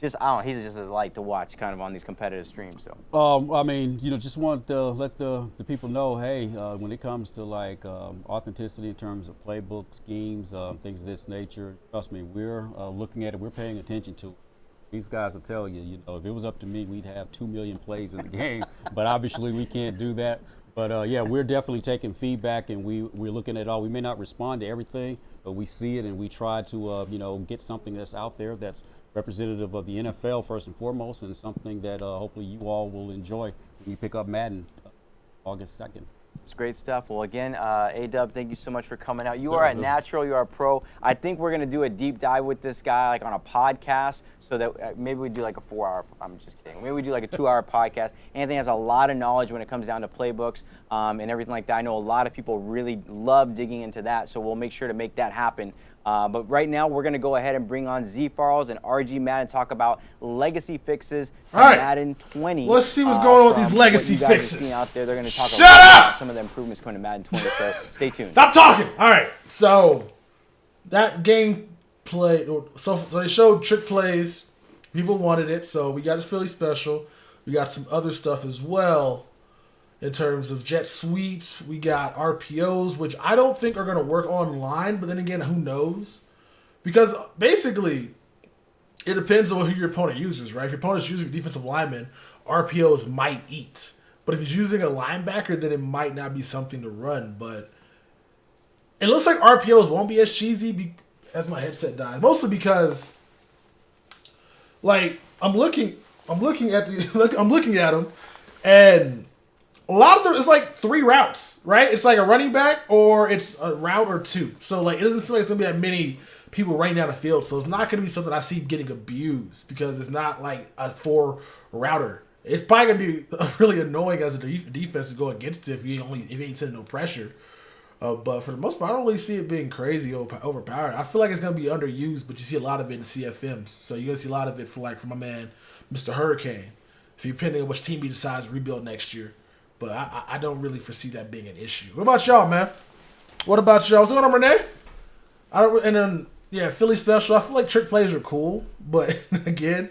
he's just a delight to watch kind of on these competitive streams. So. I mean, just want to let the people know, hey, when it comes to like authenticity in terms of playbook schemes, things of this nature, trust me, we're looking at it, we're paying attention to it. These guys will tell you, if it was up to me, we'd have 2 million plays in the game, but obviously we can't do that. But yeah, we're definitely taking feedback, and we're looking at all. We may not respond to everything, but we see it, and we try to, get something that's out there that's representative of the NFL first and foremost, and something that hopefully you all will enjoy when you pick up Madden August 2nd. It's great stuff. Well, again, A-Dub, thank you so much for coming out. You are a natural. You are a pro. I think we're going to do a deep dive with this guy, like on a podcast, so that maybe we do like a 4-hour. I'm just kidding. Maybe we do like a 2-hour podcast. Anthony has a lot of knowledge when it comes down to playbooks and everything like that. I know a lot of people really love digging into that, so we'll make sure to make that happen. But right now, we're going to go ahead and bring on Z Farrells and RG Madden, talk about legacy fixes to Madden 20. Let's see what's going on with these legacy fixes. Out there. They're going to talk about some of the improvements coming to Madden 20, so stay tuned. Stop talking. All right. So that gameplay, so they showed trick plays. People wanted it, so we got this Philly special. We got some other stuff as well. In terms of jet sweeps, we got RPOs, which I don't think are going to work online, but then again, who knows? Because basically, it depends on who your opponent uses, right? If your opponent's using a defensive lineman, RPOs might eat. But if he's using a linebacker, then it might not be something to run. But it looks like RPOs won't be as cheesy as my headset dies. Mostly because, like, I'm looking at them, and a lot of them, it's like 3 routes, right? It's like a running back or it's a route or 2. So, like, it doesn't seem like it's going to be that many people running down the field. So, it's not going to be something I see getting abused because it's not like a 4-router. It's probably going to be really annoying as a defense to go against it if you ain't sending no pressure. But for the most part, I don't really see it being crazy overpowered. I feel like it's going to be underused, but you see a lot of it in CFMs. So, you're going to see a lot of it for my man, Mr. Hurricane, if you're depending on which team he decides to rebuild next year. But I don't really foresee that being an issue. What about y'all, man? What about y'all? What's going on, Renee? Philly special. I feel like trick plays are cool, but again,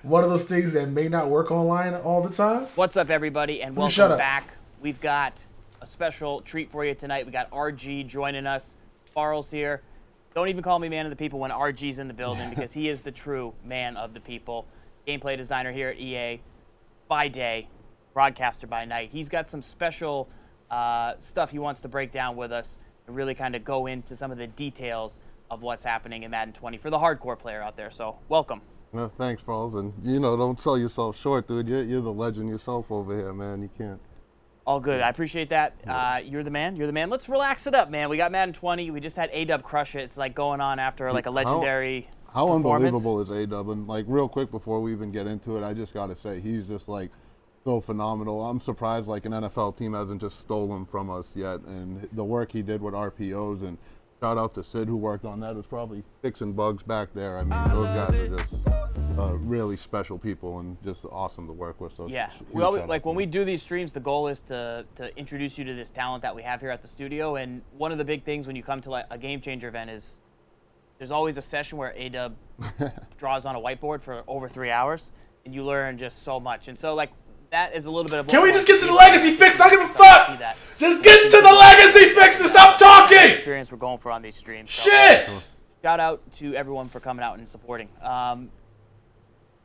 one of those things that may not work online all the time. What's up, everybody, and welcome back. We've got a special treat for you tonight. We got RG joining us. Farrell's here. Don't even call me man of the people when RG's in the building because he is the true man of the people. Gameplay designer here at EA by day, broadcaster by night. He's got some special stuff he wants to break down with us and really kind of go into some of the details of what's happening in Madden 20 for the hardcore player out there. So, welcome. No, thanks, Falls. And, don't sell yourself short, dude. You're the legend yourself over here, man. You can't. All good. I appreciate that. You're the man. You're the man. Let's relax it up, man. We got Madden 20. We just had A-Dub crush it. It's like going on after like a legendary How unbelievable is A-Dub? And, like, real quick before we even get into it, I just got to say, he's just, like, so phenomenal. I'm surprised like an NFL team hasn't just stolen from us yet. And the work he did with RPOs, and shout out to Sid who worked on that. It was probably fixing bugs back there. I mean, those guys are just really special people and just awesome to work with. So yeah, we always, like when we do these streams, the goal is to introduce you to this talent that we have here at the studio. And one of the big things when you come to like a game changer event is there's always a session where A-Dub draws on a whiteboard for over 3 hours, and you learn just so much. And so like. That is a little bit of. Can we just get to the legacy fix? I don't give a fuck. Just get to the legacy fixes. Stop talking. Experience we're going for on these streams. Shit. So, shout out to everyone for coming out and supporting.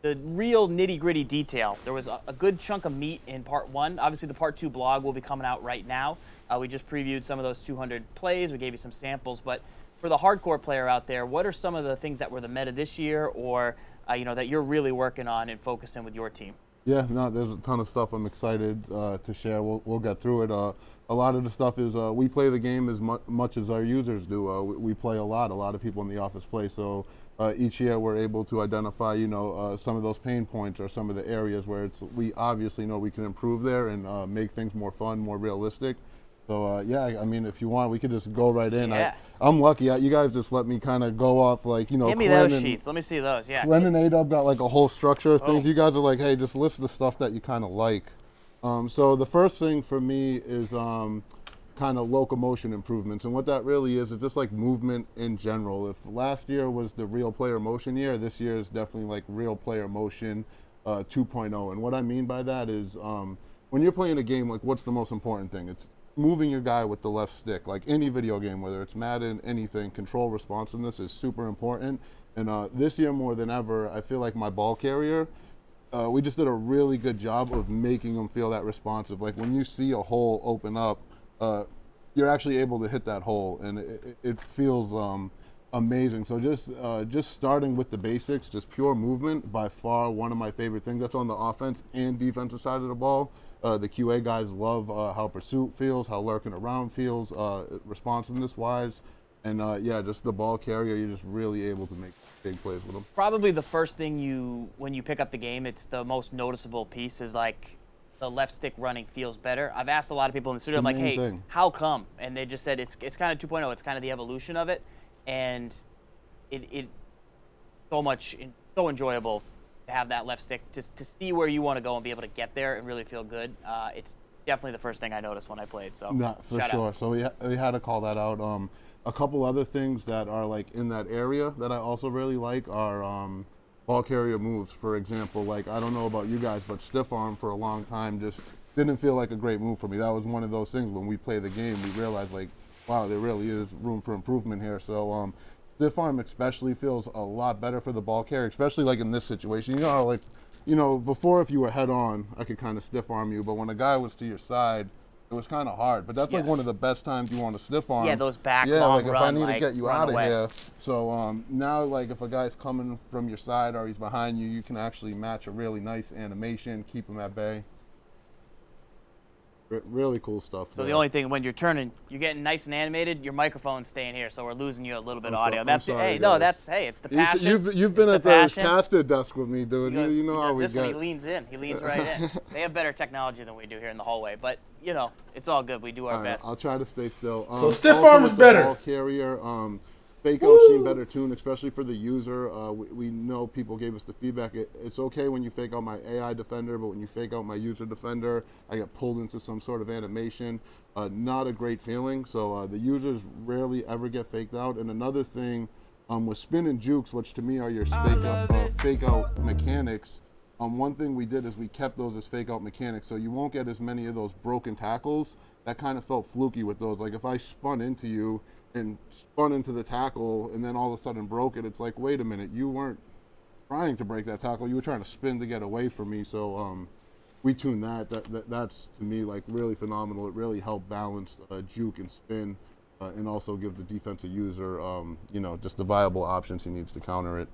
The real nitty-gritty detail. There was a good chunk of meat in part 1. Obviously, the part 2 blog will be coming out right now. We just previewed some of those 200 plays. We gave you some samples, but for the hardcore player out there, what are some of the things that were the meta this year, or that you're really working on and focusing with your team? Yeah, no, there's a ton of stuff I'm excited to share. We'll get through it. A lot of the stuff is we play the game as much as our users do. We play a lot. A lot of people in the office play. So each year we're able to identify, some of those pain points or some of the areas where we obviously know we can improve there and make things more fun, more realistic. So, yeah, I mean, if you want, we could just go right in. Yeah. I'm lucky. You guys just let me kind of go off, like, Give me those sheets. Let me see those, yeah. Glenn and A-Dub got, like, a whole structure of things. You guys are like, hey, just list the stuff that you kind of like. So the first thing for me is kind of locomotion improvements, and what that really is just like movement in general. If last year was the real player motion year, this year is definitely like real player motion 2.0. And what I mean by that is when you're playing a game, like what's the most important thing? It's moving your guy with the left stick. Like any video game, whether it's Madden, anything, control responsiveness is super important. And this year more than ever, I feel like my ball carrier, we just did a really good job of making them feel that responsive. Like when you see a hole open up, you're actually able to hit that hole, and it feels amazing. So just starting with the basics, just pure movement, by far one of my favorite things. That's on the offense and defensive side of the ball. The QA guys love how pursuit feels, how lurking around feels, responsiveness-wise. And yeah, just the ball carrier, you're just really able to make big plays with them. Probably the first thing when you pick up the game, it's the most noticeable piece is like the left stick running feels better. I've asked a lot of people in the studio, I'm like, hey, how come? And they just said it's kind of 2.0. It's kind of the evolution of it, and it so enjoyable to have that left stick to see where you want to go and be able to get there and really feel good. It's definitely the first thing I noticed when I played. So yeah, for sure. Out. So we had to call that out. A couple other things that are like in that area that I also really like are ball carrier moves. For example, like I don't know about you guys, but stiff arm for a long time just didn't feel like a great move for me. That was one of those things when we play the game, we realized like, wow, there really is room for improvement here. So stiff arm especially feels a lot better for the ball carrier, especially like in this situation. You know how like, before if you were head on, I could kind of stiff arm you, but when a guy was to your side, it was kind of hard. But that's like one of the best times you want to stiff arm. Yeah, those back long like if run, I need to get you out of away. here. So now like if a guy's coming from your side or he's behind you, you can actually match a really nice animation, keep him at bay. Really cool stuff. So the only thing when you're turning, you're getting nice and animated. Your microphone's staying here, so we're losing you a little bit of audio. That's sorry, it's the passion. You've been at the caster desk with me, dude. You know how we get. He leans in. He leans right in. They have better technology than we do here in the hallway, but it's all good. We do our best. I'll try to stay still. So stiff arm is better. Ball carrier. Fake out seem better tuned, especially for the user. We know people gave us the feedback. It's okay when you fake out my AI defender, but when you fake out my user defender, I get pulled into some sort of animation. Not a great feeling. So the users rarely ever get faked out. And another thing with spin and jukes, which to me are your fake out mechanics, one thing we did is we kept those as fake out mechanics, so you won't get as many of those broken tackles. That kind of felt fluky with those. Like if I spun into you and spun into the tackle and then all of a sudden broke it, it's like, wait a minute, you weren't trying to break that tackle, you were trying to spin to get away from me. So we tuned that's to me like really phenomenal. It really helped balance juke and spin and also give the defensive user just the viable options he needs to counter it.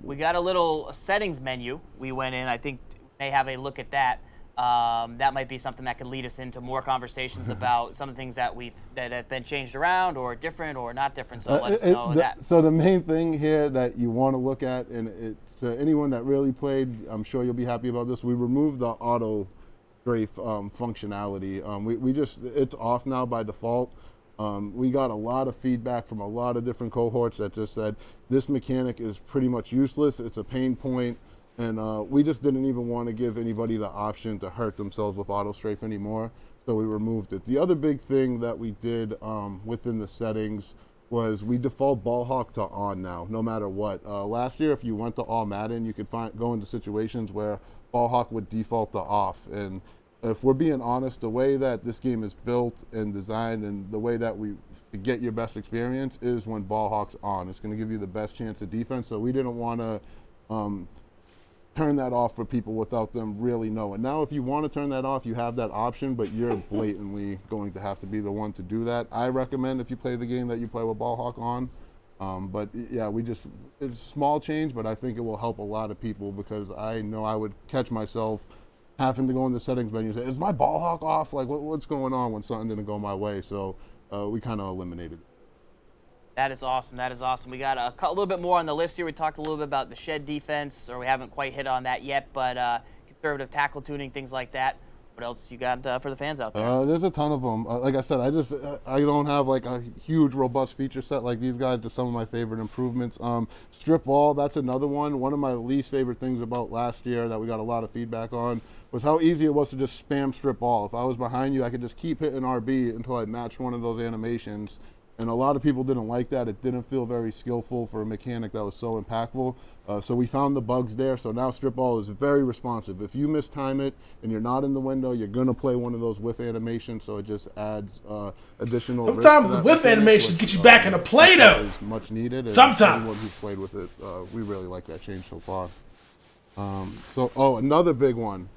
We got a little settings menu. We went in, I think may have a look at that. That might be something that could lead us into more conversations about some of the things that have been changed around or different or not different. So let us know that. So the main thing here that you want to look at, and to anyone that really played, I'm sure you'll be happy about this. We removed the auto strafe functionality. It's off now by default. We got a lot of feedback from a lot of different cohorts that just said this mechanic is pretty much useless. It's a pain point. And we just didn't even want to give anybody the option to hurt themselves with auto strafe anymore, so we removed it. The other big thing that we did within the settings was we default ball hawk to on now, no matter what. Last year, if you went to all Madden, you could go into situations where ball hawk would default to off. And if we're being honest, the way that this game is built and designed and the way that we get your best experience is when ball hawk's on. It's going to give you the best chance of defense, so we didn't want to turn that off for people without them really knowing. Now, if you want to turn that off, you have that option, but you're blatantly going to have to be the one to do that. I recommend if you play the game that you play with ball hawk on. But yeah, it's a small change, but I think it will help a lot of people because I know I would catch myself having to go in the settings menu and say, is my ball hawk off? Like what's going on when something didn't go my way? So we kind of eliminated it. That is awesome. That is awesome. We got a little bit more on the list here. We talked a little bit about the shed defense, or we haven't quite hit on that yet, but conservative tackle tuning, things like that. What else you got for the fans out there? There's a ton of them. Like I said, I don't have like a huge robust feature set like these guys. Just some of my favorite improvements. Strip ball, that's another one. One of my least favorite things about last year that we got a lot of feedback on was how easy it was to just spam strip ball. If I was behind you, I could just keep hitting RB until I matched one of those animations. And a lot of people didn't like that. It didn't feel very skillful for a mechanic that was so impactful. So we found the bugs there. So now strip ball is very responsive. If you mistime it and you're not in the window, you're going to play one of those with animations. So it just adds additional. Sometimes the with animations get you back into play, though. Is much needed. And sometimes. Anyone who's played with it, we really like that change so far. Another big one.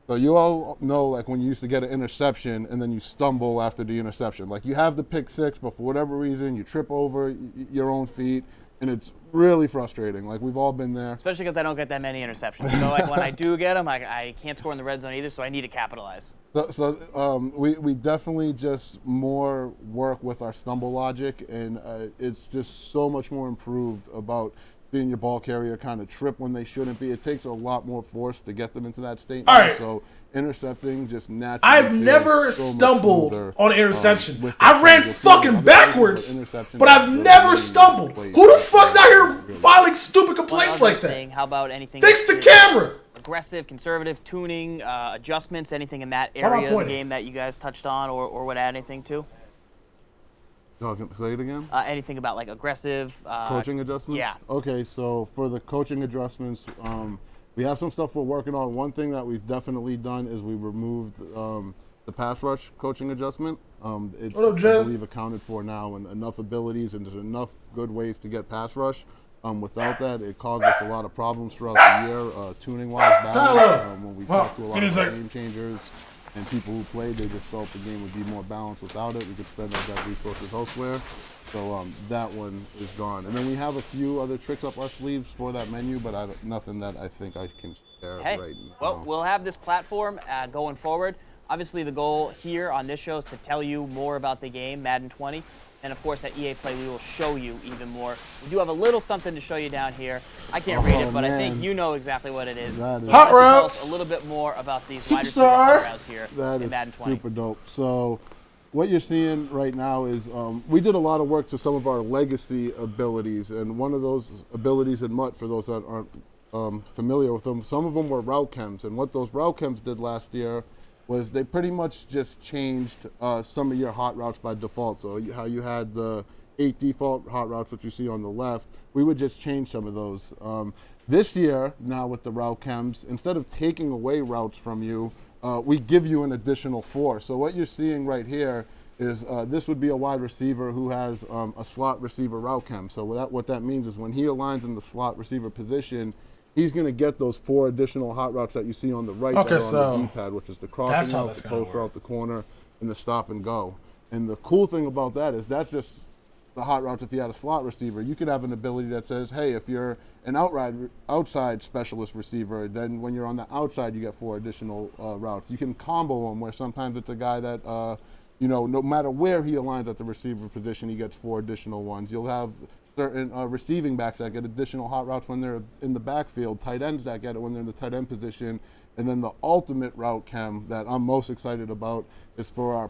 So you all know, like, when you used to get an interception and then you stumble after the interception. Like, you have the pick six, but for whatever reason, you trip over your own feet, and it's really frustrating. Like, we've all been there. Especially because I don't get that many interceptions. So, like, when I do get them, I can't score in the red zone either, so I need to capitalize. We definitely just more work with our stumble logic, and it's just so much more improved about seeing your ball carrier kind of trip when they shouldn't be. It takes a lot more force to get them into that state. All right. So intercepting just naturally. I've never stumbled on an interception. I ran fucking backwards, but I've never stumbled. Who the fuck's out here filing stupid complaints like that? How about anything? Fix the camera. Aggressive, conservative, tuning, adjustments, anything in that area of the game that you guys touched on or would add anything to? Say it again? Anything about like aggressive coaching adjustments? Yeah. Okay, so for the coaching adjustments, we have some stuff we're working on. One thing that we've definitely done is we removed the pass rush coaching adjustment. It's, I believe, accounted for now, and enough abilities, and there's enough good ways to get pass rush. Without that, it caused us a lot of problems throughout the year, tuning-wise, balance. When we talked to a lot of game changers and people who played, they just felt the game would be more balanced without it. We could spend our resources elsewhere. So that one is gone. And then we have a few other tricks up our sleeves for that menu, but nothing that I think I can share right now. Well, we'll have this platform going forward. Obviously, the goal here on this show is to tell you more about the game, Madden 20. And, of course, at EA Play, we will show you even more. We do have a little something to show you down here. I can't read it, but I think you know exactly what it is. So hot routes. A little bit more about these wide receiver Superstar. hot routes here that in Madden 20. Super dope. So what you're seeing right now is we did a lot of work to some of our legacy abilities. And one of those abilities in MUT, for those that aren't familiar with them, some of them were route chems. And what those route chems did last year was they pretty much just changed some of your hot routes by default. So how you had the 8 default hot routes that you see on the left, we would just change some of those. This year, now with the route chems, instead of taking away routes from you, we give you an additional 4. So what you're seeing right here is this would be a wide receiver who has a slot receiver route chem. So what that means is when he aligns in the slot receiver position, he's going to get those 4 additional hot routes that you see on the right that are on the D-pad, which is the crossing route, the post route, the corner, and the stop and go. And the cool thing about that is that's just the hot routes if you had a slot receiver. You could have an ability that says, hey, if you're an outside specialist receiver, then when you're on the outside, you get 4 additional routes. You can combo them where sometimes it's a guy that, no matter where he aligns at the receiver position, he gets 4 additional ones. You'll have certain receiving backs that get additional hot routes when they're in the backfield, tight ends that get it when they're in the tight end position, and then the ultimate route chem that I'm most excited about is for our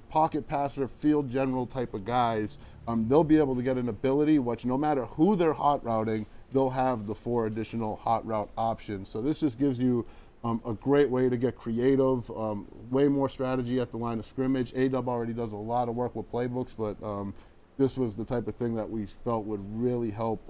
pocket passer, field general type of guys. They'll be able to get an ability which no matter who they're hot routing, they'll have the 4 additional hot route options. So this just gives you a great way to get creative, way more strategy at the line of scrimmage. A-Dub already does a lot of work with playbooks, but this was the type of thing that we felt would really help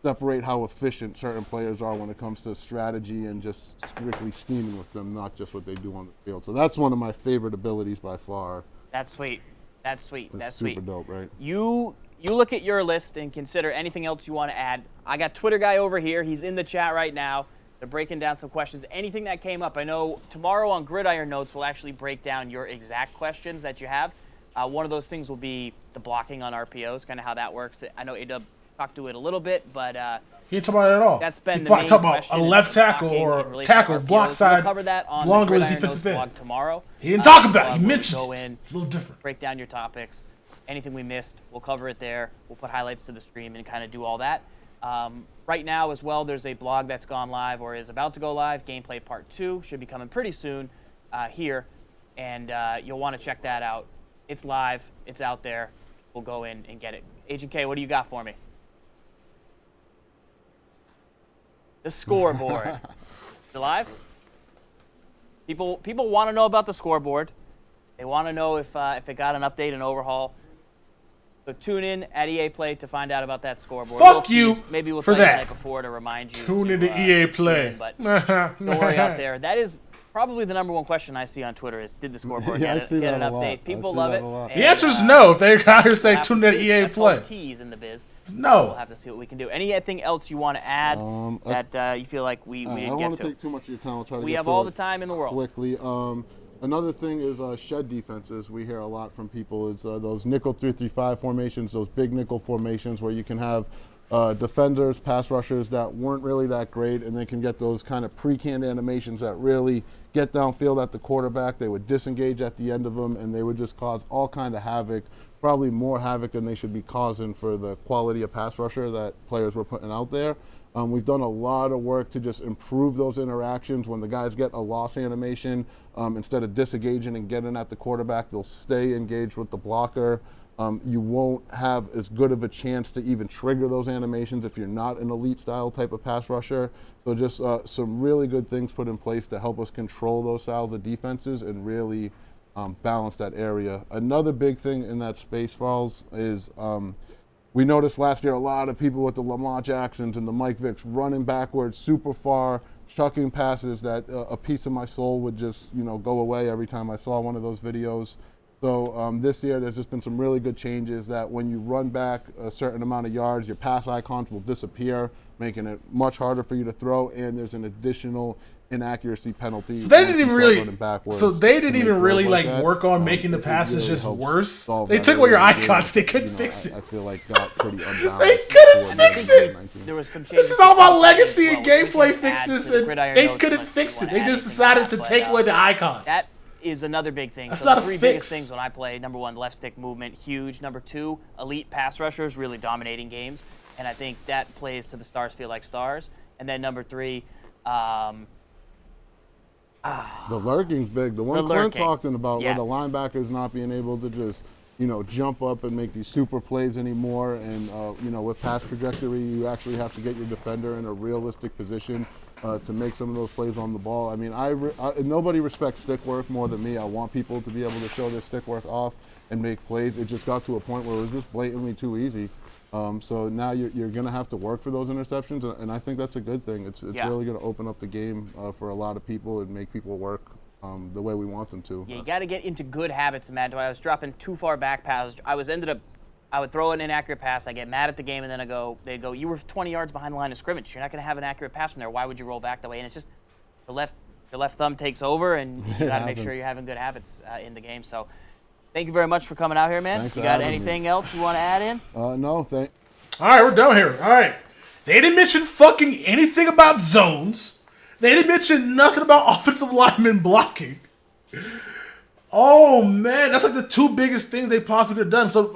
separate how efficient certain players are when it comes to strategy and just strictly scheming with them, not just what they do on the field. So that's one of my favorite abilities by far. That's sweet. That's sweet. That's sweet. Super dope, right? You look at your list and consider anything else you want to add. I got Twitter guy over here. He's in the chat right now. They're breaking down some questions. Anything that came up. I know tomorrow on Gridiron Notes, we'll actually break down your exact questions that you have. One of those things will be the blocking on RPOs, kind of how that works. I know A-Dub talked to it a little bit, but he didn't talk about it at all. That's been the main question. Talk about a left tackle or tackle, block side, we'll cover that on longer the with defensive end. blog tomorrow. He didn't talk about it. He mentioned go it. in, a little different. Break down your topics. Anything we missed, we'll cover it there. We'll put highlights to the stream and kind of do all that. Right now as well, there's a blog that's gone live or is about to go live. Gameplay Part 2 should be coming pretty soon here, and you'll want to check that out. It's live. It's out there. We'll go in and get it. Agent K, what do you got for me? The scoreboard. You live? People want to know about the scoreboard. They want to know if it got an update and overhaul. So tune in at EA Play to find out about that scoreboard. Fuck you Maybe we'll for play that. the night before to remind you. Tune into EA Play. But don't worry out there. That is probably the #1 question I see on Twitter is, did the scoreboard Yeah, I get see an that a lot. update? I People see love that it. a lot. The answer is no. If they're out here saying we'll tune have in to to see. EA That's all the Play. T's in the biz. We'll No. have to see what we can do. Anything else you want to add that you feel like we I didn't don't get want to? to take too much of your time. I'll try to We get have through all it the time in the world. quickly. Another thing is shed defenses. We hear a lot from people. It's those nickel 3-3-5 formations, those big nickel formations where you can have defenders, pass rushers that weren't really that great, and they can get those kind of pre-canned animations that really get downfield at the quarterback. They would disengage at the end of them, and they would just cause all kind of havoc, probably more havoc than they should be causing for the quality of pass rusher that players were putting out there. We've done a lot of work to just improve those interactions. When the guys get a loss animation, instead of disengaging and getting at the quarterback, they'll stay engaged with the blocker. You won't have as good of a chance to even trigger those animations if you're not an elite style type of pass rusher. So just some really good things put in place to help us control those styles of defenses and really balance that area. Another big thing in that space, Falls, is we noticed last year a lot of people with the Lamar Jacksons and the Mike Vicks running backwards super far, chucking passes that a piece of my soul would just go away every time I saw one of those videos. So this year there's just been some really good changes that when you run back a certain amount of yards, your pass icons will disappear, making it much harder for you to throw, and there's an additional inaccuracy penalty. So they didn't even really. So they didn't even really work on making the passes just worse. They took away your icons. They couldn't fix it. I feel like got pretty unbalanced. They couldn't fix it. There was some This is all about legacy and gameplay fixes, and they couldn't fix it. They just decided to take away the icons. That is another big thing. That's so not the a three fix. biggest things when I play: #1, left stick movement, huge. #2, elite pass rushers, really dominating games, and I think that plays to the stars feel like stars. And then #3. The lurking's big. The one The Clint lurking. talking about, Yes. where the linebackers not being able to just, jump up and make these super plays anymore. And, with pass trajectory, you actually have to get your defender in a realistic position to make some of those plays on the ball. I mean, nobody respects stick work more than me. I want people to be able to show their stick work off and make plays. It just got to a point where it was just blatantly too easy. So now you're going to have to work for those interceptions, and I think that's a good thing. It's really going to open up the game for a lot of people and make people work the way we want them to. Yeah, you got to get into good habits, Matt. I was dropping too far back passes. I would throw an inaccurate pass. I get mad at the game, and then they'd go, you were 20 yards behind the line of scrimmage. You're not going to have an accurate pass from there. Why would you roll back that way? And it's just your left thumb takes over, and you got to make sure you're having good habits in the game. So. Thank you very much for coming out here, man. Thanks you for got having anything else you want to add in? No, thank. All right, we're done here. All right. They didn't mention fucking anything about zones. They didn't mention nothing about offensive linemen blocking. Oh, man. That's like the two biggest things they possibly could have done. So,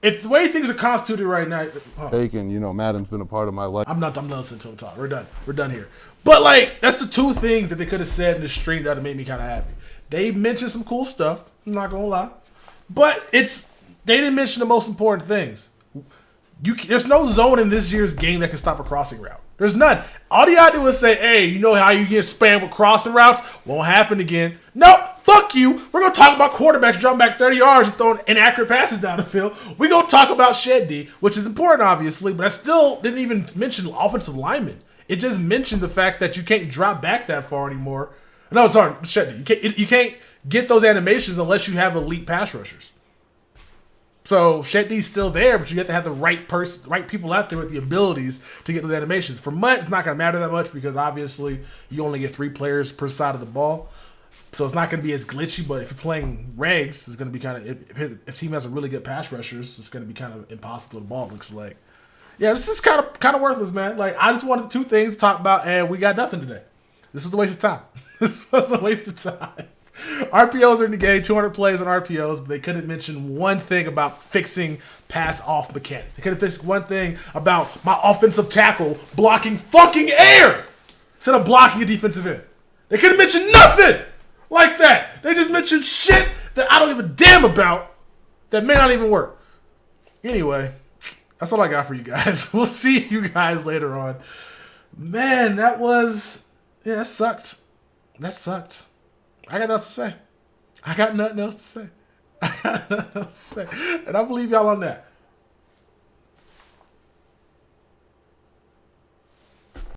if the way things are constituted right now. Bacon, Madden's been a part of my life. I'm not listening to him talk. We're done. We're done here. But, that's the two things that they could have said in the stream that would have made me kind of happy. They mentioned some cool stuff. I'm not going to lie. But they didn't mention the most important things. There's no zone in this year's game that can stop a crossing route. There's none. All you gotta do is say, hey, you know how you get spammed with crossing routes? Won't happen again. Nope, fuck you. We're gonna talk about quarterbacks jumping back 30 yards and throwing inaccurate passes down the field. We're gonna talk about shed D, which is important, obviously, but I still didn't even mention offensive linemen. It just mentioned the fact that you can't drop back that far anymore. No, sorry, shed D. You can't get those animations unless you have elite pass rushers. So Shetty's still there, but you have to have the right people out there with the abilities to get those animations. For Mutt, it's not going to matter that much because obviously you only get 3 players per side of the ball. So it's not going to be as glitchy, but if you're playing regs, it's going to be kind of, if team has a really good pass rushers, it's going to be kind of impossible to the ball, it looks like. Yeah, this is kind of worthless, man. I just wanted 2 things to talk about, and we got nothing today. This was a waste of time. This was a waste of time. RPOs are in the game, 200 plays on RPOs, but they couldn't mention one thing about fixing pass-off mechanics. They couldn't fix one thing about my offensive tackle blocking fucking air instead of blocking a defensive end. They couldn't mention nothing like that. They just mentioned shit that I don't give a damn about that may not even work. Anyway, that's all I got for you guys. We'll see you guys later on. Man, that sucked. That sucked. I got nothing to say. And I believe y'all on that.